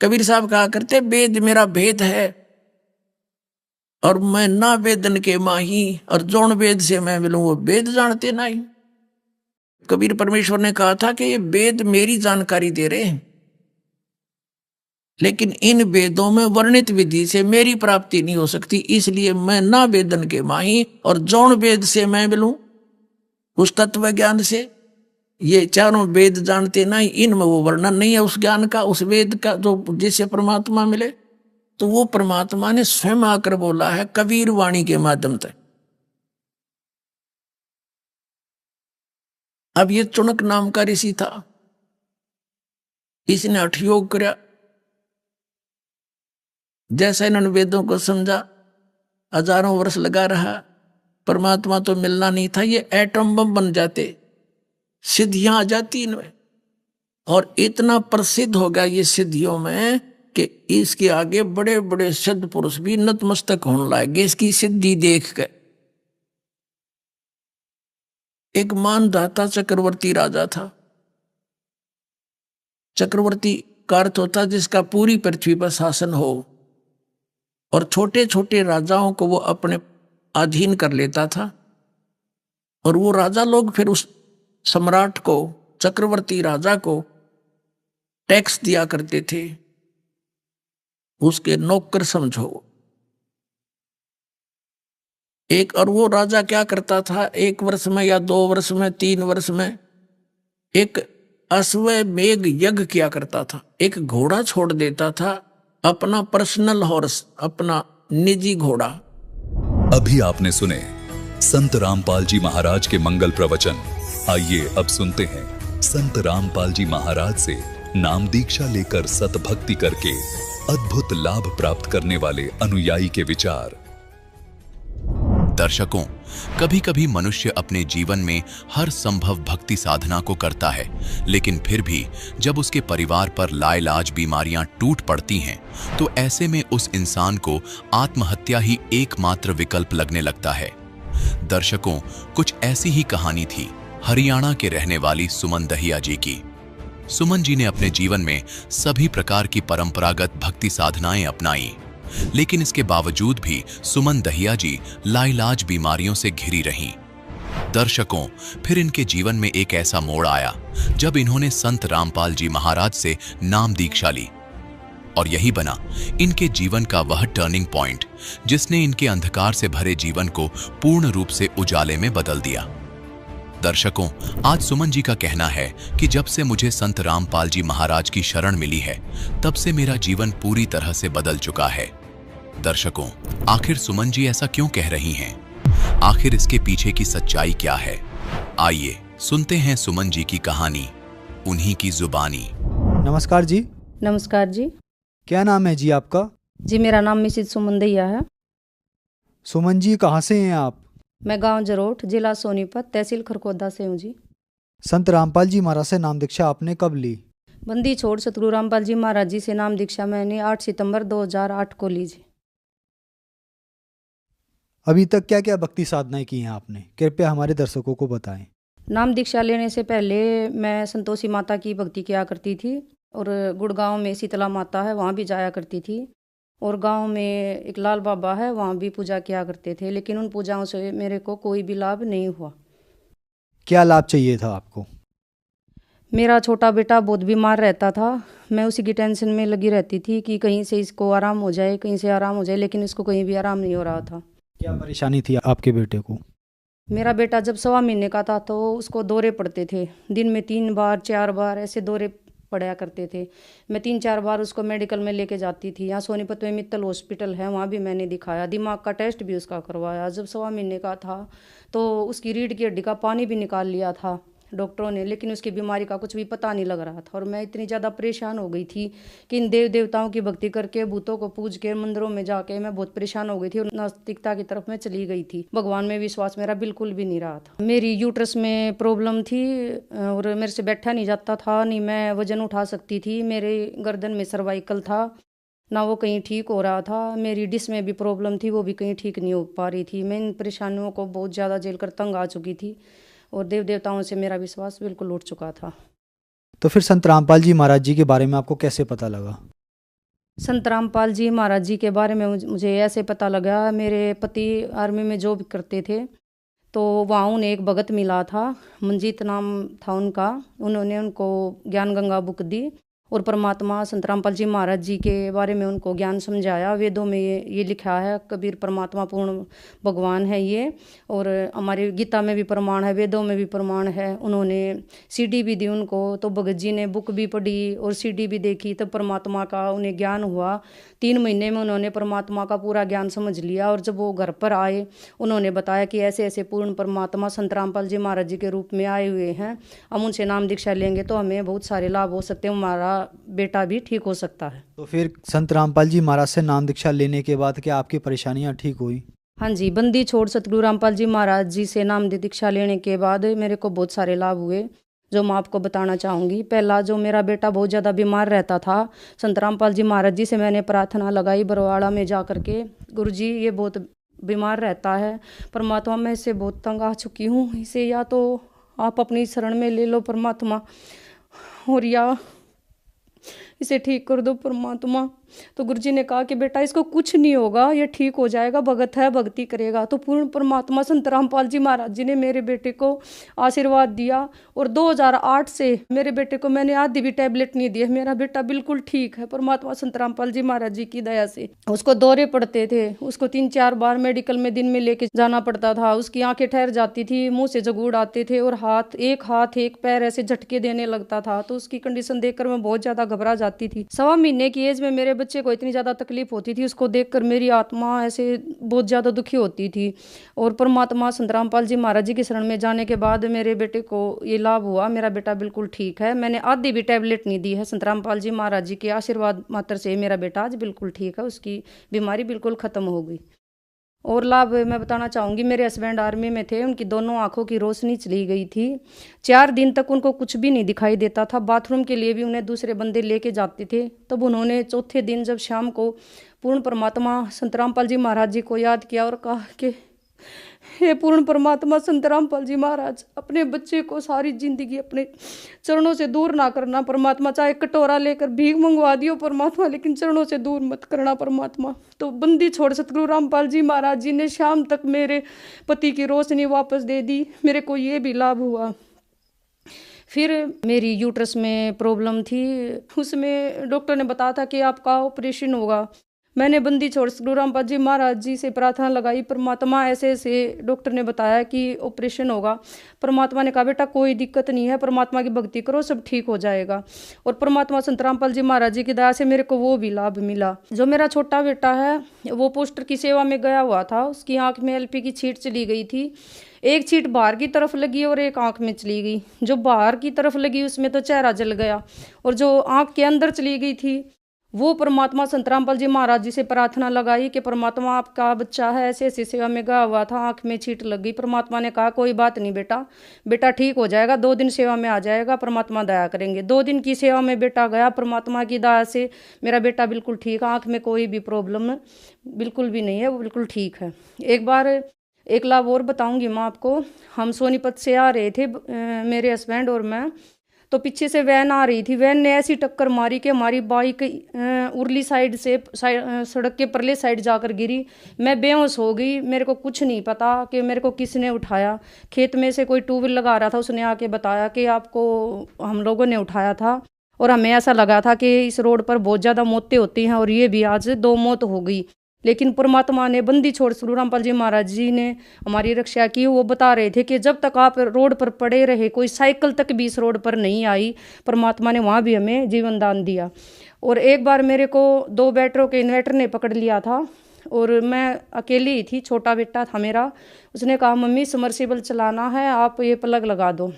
कबीर साहब कहा करते वेद मेरा भेद है और मैं ना वेदन के माही, और जौन वेद से मैं मिलूं वो वेद जानते नहीं। कबीर परमेश्वर ने कहा था कि ये वेद मेरी जानकारी दे रहे हैं, लेकिन इन वेदों में वर्णित विधि से मेरी प्राप्ति नहीं हो सकती, इसलिए मैं ना वेदन के माही, और जौन वेद से मैं मिलूं उस तत्व ज्ञान से। ये चारों वेद जानते नहीं, इनमें वो वर्णन नहीं है उस ज्ञान का, उस वेद का जो जिससे परमात्मा मिले। तो वो परमात्मा ने स्वयं आकर बोला है कबीर वाणी के माध्यम से। अब ये चुनक नाम का ऋषि था, इसने हठ योग किया, जैसा इन्होंने वेदों को समझा, हजारों वर्ष लगा रहा, परमात्मा तो मिलना नहीं था, ये एटम बम बन जाते, सिद्धियां आ जाती इनमें। और इतना प्रसिद्ध हो गया ये सिद्धियों में कि इसके आगे बड़े बड़े सिद्ध पुरुष भी नतमस्तक होने लगे इसकी सिद्धि देख कर। एक मानधाता चक्रवर्ती राजा था। चक्रवर्ती का अर्थ होता जिसका पूरी पृथ्वी पर शासन हो, और छोटे छोटे राजाओं को वो अपने अधीन कर लेता था। और वो राजा लोग फिर उस सम्राट को, चक्रवर्ती राजा को टैक्स दिया करते थे, उसके नौकर समझो एक। और वो राजा क्या करता था, 1 वर्ष में या 2 वर्ष में 3 वर्ष में एक अश्वमेध यज्ञ किया करता था। एक घोड़ा छोड़ देता था, अपना पर्सनल हॉर्स, अपना निजी घोड़ा। अभी आपने सुने संत रामपाल जी महाराज के मंगल प्रवचन। आइए अब सुनते हैं संत रामपाल जी महाराज से नाम दीक्षा लेकर सतभक्ति करके अद्भुत लाभ प्राप्त करने वाले अनुयायी के विचार। दर्शकों, कभी कभी मनुष्य अपने जीवन में हर संभव भक्ति साधना को करता है, लेकिन फिर भी जब उसके परिवार पर लाइलाज बीमारियां टूट पड़ती हैं, तो ऐसे में उस इंसान को आत्महत्या ही एकमात्र विकल्प लगने लगता है। दर्शकों, कुछ ऐसी ही कहानी थी हरियाणा के रहने वाली सुमन दहिया जी की। सुमन जी ने अपने जीवन में सभी प्रकार की परंपरागत भक्ति साधनाएं अपनाई, लेकिन इसके बावजूद भी सुमन दहिया जी लाइलाज बीमारियों से घिरी रहीं। दर्शकों, फिर इनके जीवन में एक ऐसा मोड़ आया जब इन्होंने संत रामपाल जी महाराज से नाम दीक्षा ली, और यही बना इनके जीवन का वह टर्निंग पॉइंट जिसने इनके अंधकार से भरे जीवन को पूर्ण रूप से उजाले में बदल दिया। दर्शकों, आज सुमन जी का कहना है कि जब से मुझे संत रामपाल जी महाराज की शरण मिली है, तब से मेरा जीवन पूरी तरह से बदल चुका है। दर्शकों, आखिर सुमन जी ऐसा क्यों कह रही हैं? आखिर इसके पीछे की सच्चाई क्या है? आइए सुनते हैं सुमन जी की कहानी, उन्हीं की जुबानी। नमस्कार जी। नमस्कार जी। क्या नाम है जी आपका? जी मेरा नाम मिसिज सुमन दहिया है। सुमन जी, कहाँ से हैं आप? मैं गांव जरोट, जिला सोनीपत, तहसील खरकोदा से हूँ जी। संत रामपाल जी महाराज से नाम दीक्षा आपने कब ली? बंदी छोड़ सतगुरु रामपाल जी महाराज जी से नाम दीक्षा मैंने 8 सितंबर 2008 को ली जी। अभी तक क्या क्या भक्ति साधनाएं की हैं आपने? कृपया हमारे दर्शकों को बताएं। नाम दीक्षा लेने से पहले मैं संतोषी माता की भक्ति किया करती थी, और गुड़गांव में शीतला माता है, वहाँ भी जाया करती थी, और गांव में एक लाल बाबा है, वहाँ भी पूजा किया करते थे, लेकिन उन पूजाओं से मेरे को कोई भी लाभ नहीं हुआ। क्या लाभ चाहिए था आपको? मेरा छोटा बेटा बहुत बीमार रहता था, मैं उसी की टेंशन में लगी रहती थी कि कहीं से इसको आराम हो जाए, कहीं से आराम हो जाए, लेकिन इसको कहीं भी आराम नहीं हो रहा था। क्या परेशानी थी आपके बेटे को? मेरा बेटा जब 1.25 महीने का था तो उसको दौरे पड़ते थे, दिन में 3 बार 4 बार ऐसे दौरे पड़ा करते थे। मैं 3-4 बार उसको मेडिकल में लेके जाती थी। यहाँ सोनीपत में मित्तल हॉस्पिटल है, वहाँ भी मैंने दिखाया, दिमाग का टेस्ट भी उसका करवाया। जब 1.25 महीने का था तो उसकी रीढ़ की हड्डी का पानी भी निकाल लिया था, डॉक्टरों ने, लेकिन उसकी बीमारी का कुछ भी पता नहीं लग रहा था। और मैं इतनी ज़्यादा परेशान हो गई थी कि इन देव देवताओं की भक्ति करके, भूतों को पूज के, मंदिरों में जाके मैं बहुत परेशान हो गई थी और नास्तिकता की तरफ मैं चली गई थी। भगवान में विश्वास मेरा बिल्कुल भी नहीं रहा था। मेरी यूट्रस में प्रॉब्लम थी और मेरे से बैठा नहीं जाता था, नहीं मैं वजन उठा सकती थी। मेरे गर्दन में सर्वाइकल था, ना वो कहीं ठीक हो रहा था। मेरी डिस्क में भी प्रॉब्लम थी, वो भी कहीं ठीक नहीं हो पा रही थी। मैं इन परेशानियों को बहुत ज़्यादा झेल कर तंग आ चुकी थी और देव देवताओं से मेरा विश्वास बिल्कुल उठ चुका था। तो फिर संत रामपाल जी महाराज जी के बारे में आपको कैसे पता लगा? संत रामपाल जी महाराज जी के बारे में मुझे ऐसे पता लगा, मेरे पति आर्मी में जॉब करते थे, तो वहाँ उन्हें एक भगत मिला था, मंजीत नाम था उनका। उन्होंने उनको ज्ञान गंगा बुक दी और परमात्मा संत रामपाल जी महाराज जी के बारे में उनको ज्ञान समझाया। वेदों में ये लिखा है, कबीर परमात्मा पूर्ण भगवान है ये, और हमारे गीता में भी प्रमाण है, वेदों में भी प्रमाण है। उन्होंने सीडी भी दी उनको, तो भगत जी ने बुक भी पढ़ी और सीडी भी देखी, तब परमात्मा का उन्हें ज्ञान हुआ। 3 महीने में उन्होंने परमात्मा का पूरा ज्ञान समझ लिया। और जब वो घर पर आए, उन्होंने बताया कि ऐसे ऐसे पूर्ण परमात्मा संत रामपाल जी महाराज जी के रूप में आए हुए हैं, हम उनसे नाम दीक्षा लेंगे तो हमें बहुत सारे लाभ हो सकते हैं, हमारा बेटा भी ठीक हो सकता है। तो फिर संत रामपाल जी महाराज से नाम दीक्षा लेने के बाद क्या आपकी परेशानियां ठीक हुई? हाँ जी, बंदी छोड़ सतगुरु रामपाल जी महाराज जी से नाम दीक्षा लेने के बाद मेरे को बहुत सारे लाभ हुए, जो मैं आपको बताना चाहूँगी। पहला, जो मेरा बेटा बहुत ज़्यादा बीमार रहता था, संत रामपाल जी महाराज जी से मैंने प्रार्थना लगाई बरवाड़ा में जा कर के, गुरु जी ये बहुत बीमार रहता है, परमात्मा मैं इससे बहुत तंग आ चुकी हूँ, इसे या तो आप अपनी शरण में ले लो परमात्मा, और या इसे ठीक कर दो परमात्मा। तो गुरुजी ने कहा कि बेटा इसको कुछ नहीं होगा, ये ठीक हो जाएगा, भगत है, भक्ति करेगा। तो पूर्ण परमात्मा संत रामपाल जी महाराज जी ने मेरे बेटे को आशीर्वाद दिया और 2008 से मेरे बेटे को मैंने आधी भी टैबलेट नहीं दी है। मेरा बेटा बिल्कुल ठीक है परमात्मा संत रामपाल जी महाराज जी की दया से। उसको दौरे पड़ते थे, उसको 3-4 बार मेडिकल में दिन में लेके जाना पड़ता था, उसकी आंखें ठहर जाती थी, मुंह से जगूड़ आते थे और हाथ एक पैर ऐसे झटके देने लगता था। तो उसकी कंडीशन देखकर मैं बहुत ज्यादा घबरा जाती थी। 1.25 महीने की एज में मेरे बच्चे को इतनी ज़्यादा तकलीफ होती थी, उसको देखकर मेरी आत्मा ऐसे बहुत ज़्यादा दुखी होती थी। और परमात्मा संत रामपाल जी महाराज जी की शरण में जाने के बाद मेरे बेटे को ये लाभ हुआ, मेरा बेटा बिल्कुल ठीक है। मैंने आधी भी टैबलेट नहीं दी है, संत रामपाल जी महाराज जी के आशीर्वाद मात्र से मेरा बेटा आज बिल्कुल ठीक है, उसकी बीमारी बिल्कुल ख़त्म हो गई। और लाभ मैं बताना चाहूँगी, मेरे हस्बैंड आर्मी में थे, उनकी दोनों आंखों की रोशनी चली गई थी। 4 दिन तक उनको कुछ भी नहीं दिखाई देता था, बाथरूम के लिए भी उन्हें दूसरे बंदे लेके जाते थे। तब उन्होंने चौथे दिन जब शाम को पूर्ण परमात्मा संत रामपाल जी महाराज जी को याद किया और कहा कि हे पूर्ण परमात्मा संत रामपाल जी महाराज, अपने बच्चे को सारी जिंदगी अपने चरणों से दूर ना करना परमात्मा, चाहे कटोरा लेकर भीख मंगवा दियो परमात्मा, लेकिन चरणों से दूर मत करना परमात्मा। तो बंदी छोड़ सतगुरु रामपाल जी महाराज जी ने शाम तक मेरे पति की रोशनी वापस दे दी, मेरे को ये भी लाभ हुआ। फिर मेरी यूट्रस में प्रॉब्लम थी, उसमें डॉक्टर ने बताया था कि आपका ऑपरेशन होगा। मैंने बंदी छोड़ सतगुरु रामपाल जी महाराज जी से प्रार्थना लगाई, परमात्मा ऐसे ऐसे डॉक्टर ने बताया कि ऑपरेशन होगा। परमात्मा ने कहा बेटा कोई दिक्कत नहीं है, परमात्मा की भक्ति करो सब ठीक हो जाएगा। और परमात्मा संत रामपाल जी महाराज जी की दया से मेरे को वो भी लाभ मिला। जो मेरा छोटा बेटा है वो पोस्टर की सेवा में गया हुआ था, उसकी आंख में एलपी की छींट चली गई थी। एक छींट बाहर की तरफ लगी और एक आंख में चली गई। जो बाहर की तरफ लगी उसमें तो चेहरा जल गया, और जो आंख के अंदर चली गई थी वो परमात्मा संत रामपाल जी महाराज जी से प्रार्थना लगाई कि परमात्मा आपका बच्चा है, ऐसे ऐसी सेवा में गया हुआ था, आंख में छींट लग गई। परमात्मा ने कहा कोई बात नहीं बेटा, बेटा ठीक हो जाएगा, 2 दिन सेवा में आ जाएगा, परमात्मा दया करेंगे। 2 दिन की सेवा में बेटा गया, परमात्मा की दया से मेरा बेटा बिल्कुल ठीक है, आंख में कोई भी प्रॉब्लम बिल्कुल भी नहीं है, वो बिल्कुल ठीक है। एक बार एक लाभ और बताऊंगी मैं आपको। हम सोनीपत से आ रहे थे मेरे हस्बैंड और मैं, तो पीछे से वैन आ रही थी, वैन ने ऐसी टक्कर मारी कि हमारी बाइक उरली साइड से सड़क के परले साइड जाकर गिरी। मैं बेहोश हो गई, मेरे को कुछ नहीं पता कि मेरे को किसने उठाया। खेत में से कोई 2 व्हीलर लगा रहा था, उसने आके बताया कि आपको हम लोगों ने उठाया था। और हमें ऐसा लगा था कि इस रोड पर बहुत ज़्यादा मौतें होती हैं, और ये भी आज 2 मौत हो गई। लेकिन परमात्मा ने बंदी छोड़ सतगुरु रामपाल जी महाराज जी ने हमारी रक्षा की। वो बता रहे थे कि जब तक आप रोड पर पड़े रहे, कोई साइकिल तक भी इस रोड पर नहीं आई, परमात्मा ने वहाँ भी हमें जीवन दान दिया। और एक बार मेरे को 2 बैटरों के इन्वर्टर ने पकड़ लिया था और मैं अकेली ही थी, छोटा बेटा था मेरा। उसने कहा मम्मी समरसिबल चलाना है, आप ये प्लग लगा दो।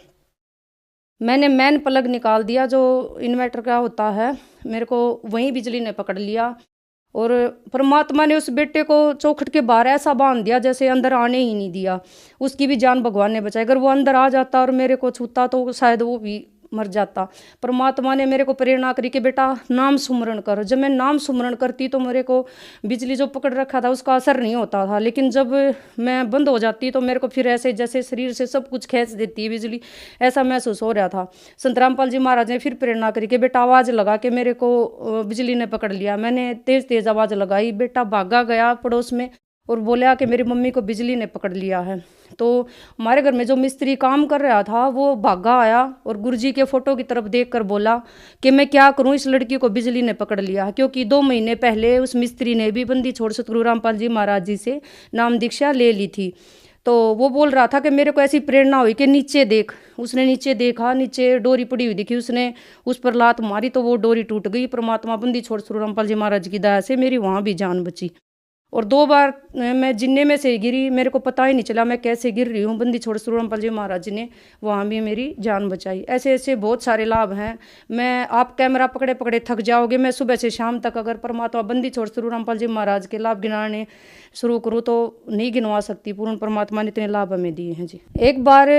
मैंने मेन प्लग निकाल दिया जो इन्वर्टर का होता है, मेरे को वहीं बिजली ने पकड़ लिया। और परमात्मा ने उस बेटे को चौखट के बाहर ऐसा बांध दिया जैसे अंदर आने ही नहीं दिया। उसकी भी जान भगवान ने बचाई। अगर वो अंदर आ जाता और मेरे को छूता तो शायद वो भी मर जाता। परमात्मा ने मेरे को प्रेरणा करी कि बेटा नाम सुमरण कर। जब मैं नाम सुमरण करती तो मेरे को बिजली जो पकड़ रखा था उसका असर नहीं होता था, लेकिन जब मैं बंद हो जाती तो मेरे को फिर ऐसे जैसे शरीर से सब कुछ खींच देती है बिजली, ऐसा महसूस हो रहा था। संत रामपाल जी महाराज ने फिर प्रेरणा करी कि बेटा आवाज़ लगा के मेरे को बिजली ने पकड़ लिया। मैंने तेज़ तेज़ आवाज़ लगाई, बेटा भागा गया पड़ोस में और बोला कि मेरी मम्मी को बिजली ने पकड़ लिया है। तो हमारे घर में जो मिस्त्री काम कर रहा था वो भागा आया और गुरुजी के फोटो की तरफ देखकर बोला कि मैं क्या करूं, इस लड़की को बिजली ने पकड़ लिया। क्योंकि 2 महीने पहले उस मिस्त्री ने भी बंदी छोड़ सतगुरु रामपाल जी महाराज जी से नाम दीक्षा ले ली थी। तो वो बोल रहा था कि मेरे को ऐसी प्रेरणा हुई कि नीचे देख। उसने नीचे देखा, नीचे डोरी पड़ी हुई दिखी, उसने उस पर लात मारी तो वो डोरी टूट गई। परमात्मा बंदी छोड़ सतगुरु रामपाल जी महाराज की दया से मेरी वहाँ भी जान बची। और 2 बार मैं जिन्ने में से गिरी, मेरे को पता ही नहीं चला मैं कैसे गिर रही हूँ। बंदी छोड़ सतगुरु रामपाल जी महाराज जी ने वहाँ भी मेरी जान बचाई। ऐसे ऐसे बहुत सारे लाभ हैं। मैं आप कैमरा पकड़े पकड़े थक जाओगे। मैं सुबह से शाम तक अगर परमात्मा बंदी छोड़ सतगुरु रामपाल जी महाराज के लाभ गिनाने शुरू करूँ तो नहीं गिनवा सकती। पूर्ण परमात्मा ने इतने लाभ हमें दिए हैं जी। एक बार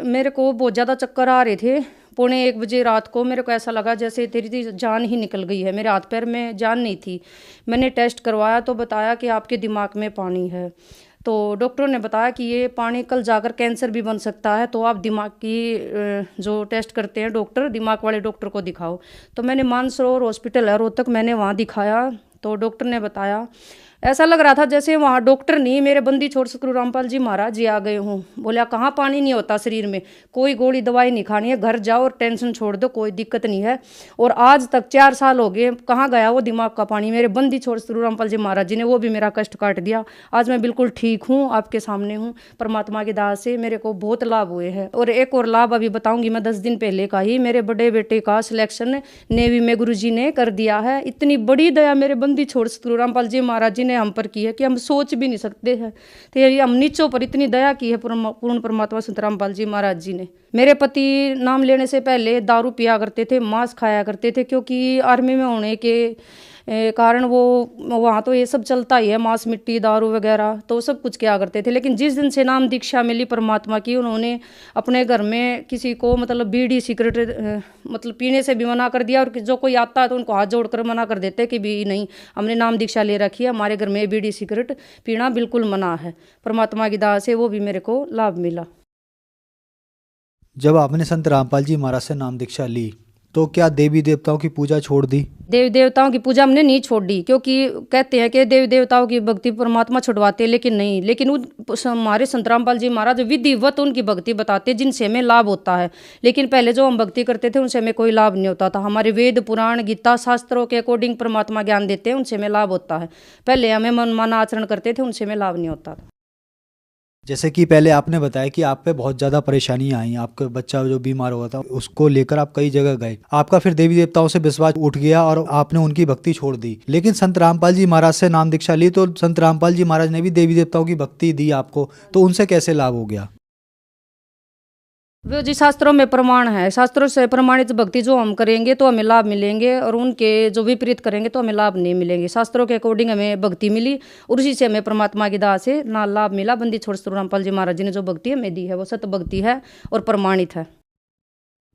मेरे को बहुत ज़्यादा चक्कर आ रहे थे। 1:45 बजे रात को मेरे को ऐसा लगा जैसे तेरी जान ही निकल गई है। मेरे हाथ पैर में जान नहीं थी। मैंने टेस्ट करवाया तो बताया कि आपके दिमाग में पानी है। तो डॉक्टरों ने बताया कि ये पानी कल जाकर कैंसर भी बन सकता है, तो आप दिमाग की जो टेस्ट करते हैं डॉक्टर, दिमाग वाले डॉक्टर को दिखाओ। तो मैंने मानसरोवर हॉस्पिटल है रोहतक, मैंने वहाँ दिखाया। तो डॉक्टर ने बताया, ऐसा लग रहा था जैसे वहाँ डॉक्टर नहीं मेरे बंदी छोड़ सतगुरु रामपाल जी महाराज जी आ गए हों। बोला कहाँ पानी नहीं होता शरीर में, कोई गोली दवाई नहीं खानी है, घर जाओ और टेंशन छोड़ दो, कोई दिक्कत नहीं है। और आज तक 4 साल हो गए, कहाँ गया वो दिमाग का पानी। मेरे बंदी छोड़ सतगुरु रामपाल जी महाराज जी ने वो भी मेरा कष्ट काट दिया। आज मैं बिल्कुल ठीक हूँ, आपके सामने हूँ। परमात्मा की दया से मेरे को बहुत लाभ हुए हैं। और एक और लाभ अभी बताऊँगी मैं, 10 दिन पहले का ही। मेरे बड़े बेटे का सिलेक्शन नेवी में गुरुजी ने कर दिया है। इतनी बड़ी दया मेरे बंदी छोड़ सतगुरु रामपाल जी महाराज जी ने हम पर की है कि हम सोच भी नहीं सकते हैं। तो ये हम नीचों पर इतनी दया की है पूर्ण परमात्मा संत रामपाल जी महाराज जी ने। मेरे पति नाम लेने से पहले दारू पिया करते थे, मांस खाया करते थे, क्योंकि आर्मी में होने के कारण वो वहाँ तो ये सब चलता ही है, मांस मिट्टी दारू वगैरह, तो सब कुछ किया करते थे। लेकिन जिस दिन से नाम दीक्षा मिली परमात्मा की, उन्होंने अपने घर में किसी को मतलब बीड़ी सिगरेट मतलब पीने से भी मना कर दिया। और जो कोई आता है तो उनको हाथ जोड़कर मना कर देते कि भी नहीं, हमने नाम दीक्षा ले रखी है, हमारे घर में बीड़ी सिगरेट पीना बिल्कुल मना है। परमात्मा की दया से वो भी मेरे को लाभ मिला। जब आपने संत रामपाल जी महाराज से नाम दीक्षा ली तो क्या देवी देवताओं की पूजा छोड़ दी? देवी देवताओं की पूजा हमने नहीं छोड़ी, क्योंकि कहते हैं कि देवी देवताओं की भक्ति परमात्मा छुड़वाते, लेकिन नहीं। लेकिन हमारे संत रामपाल जी महाराज विधिवत उनकी भक्ति बताते जिनसे हमें लाभ होता है। लेकिन पहले जो हम भक्ति करते थे उनसे हमें कोई लाभ नहीं होता था। हमारे वेद पुराण गीता शास्त्रों के अकॉर्डिंग परमात्मा ज्ञान देते हैं, उनसे हमें लाभ होता है। पहले हमें मनमाना आचरण करते थे, उनसे हमें लाभ नहीं होता था। जैसे कि पहले आपने बताया कि आप पे बहुत ज़्यादा परेशानियां आई, आपका बच्चा जो बीमार हुआ था उसको लेकर आप कई जगह गए, आपका फिर देवी देवताओं से विश्वास उठ गया और आपने उनकी भक्ति छोड़ दी। लेकिन संत रामपाल जी महाराज से नाम दीक्षा ली तो संत रामपाल जी महाराज ने भी देवी देवताओं की भक्ति दी आपको, तो उनसे कैसे लाभ हो गया? वो जी शास्त्रों में प्रमाण है, शास्त्रों से प्रमाणित भक्ति जो हम करेंगे तो हमें लाभ मिलेंगे, और उनके जो विपरीत करेंगे तो हमें लाभ नहीं मिलेंगे। शास्त्रों के अकॉर्डिंग हमें भक्ति मिली और उसी से हमें परमात्मा की दया से ना लाभ मिला। बंदी छोड़ सतगुरु रामपाल जी महाराज जी ने जो भक्ति हमें दी है वो सत्य भक्ति है और प्रमाणित है।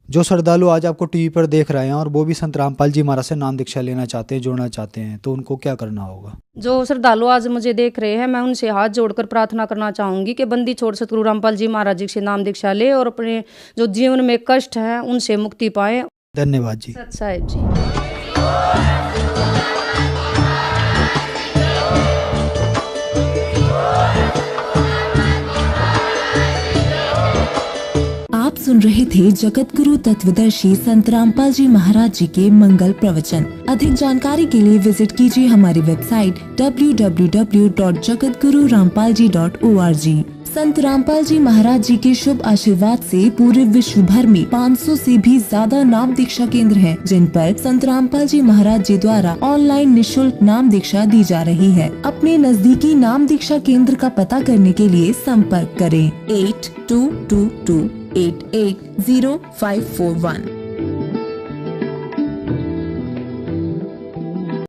जो श्रद्धालु आज आपको टीवी पर देख रहे हैं और वो भी संत रामपाल जी महाराज से नाम दीक्षा लेना चाहते हैं, जोड़ना चाहते हैं, तो उनको क्या करना होगा? जो श्रद्धालु आज मुझे देख रहे हैं, मैं उनसे हाथ जोड़कर प्रार्थना करना चाहूंगी कि बंदी छोड़ सतगुरु रामपाल जी महाराज जी से नाम दीक्षा ले और अपने जो जीवन में कष्ट हैं उनसे मुक्ति पाए। धन्यवाद जी। सत साहिब जी। आप सुन रहे थे जगत गुरु तत्वदर्शी संत रामपाल जी महाराज जी के मंगल प्रवचन। अधिक जानकारी के लिए विजिट कीजिए हमारी वेबसाइट www.jagatgururampalji.org। संत रामपाल जी महाराज जी के शुभ आशीर्वाद से पूरे विश्व भर में 500 से भी ज्यादा नाम दीक्षा केंद्र हैं, जिन पर संत रामपाल जी महाराज जी द्वारा ऑनलाइन निःशुल्क नाम दीक्षा दी जा रही है। अपने नजदीकी नाम दीक्षा केंद्र का पता करने के लिए संपर्क करें 8222880541।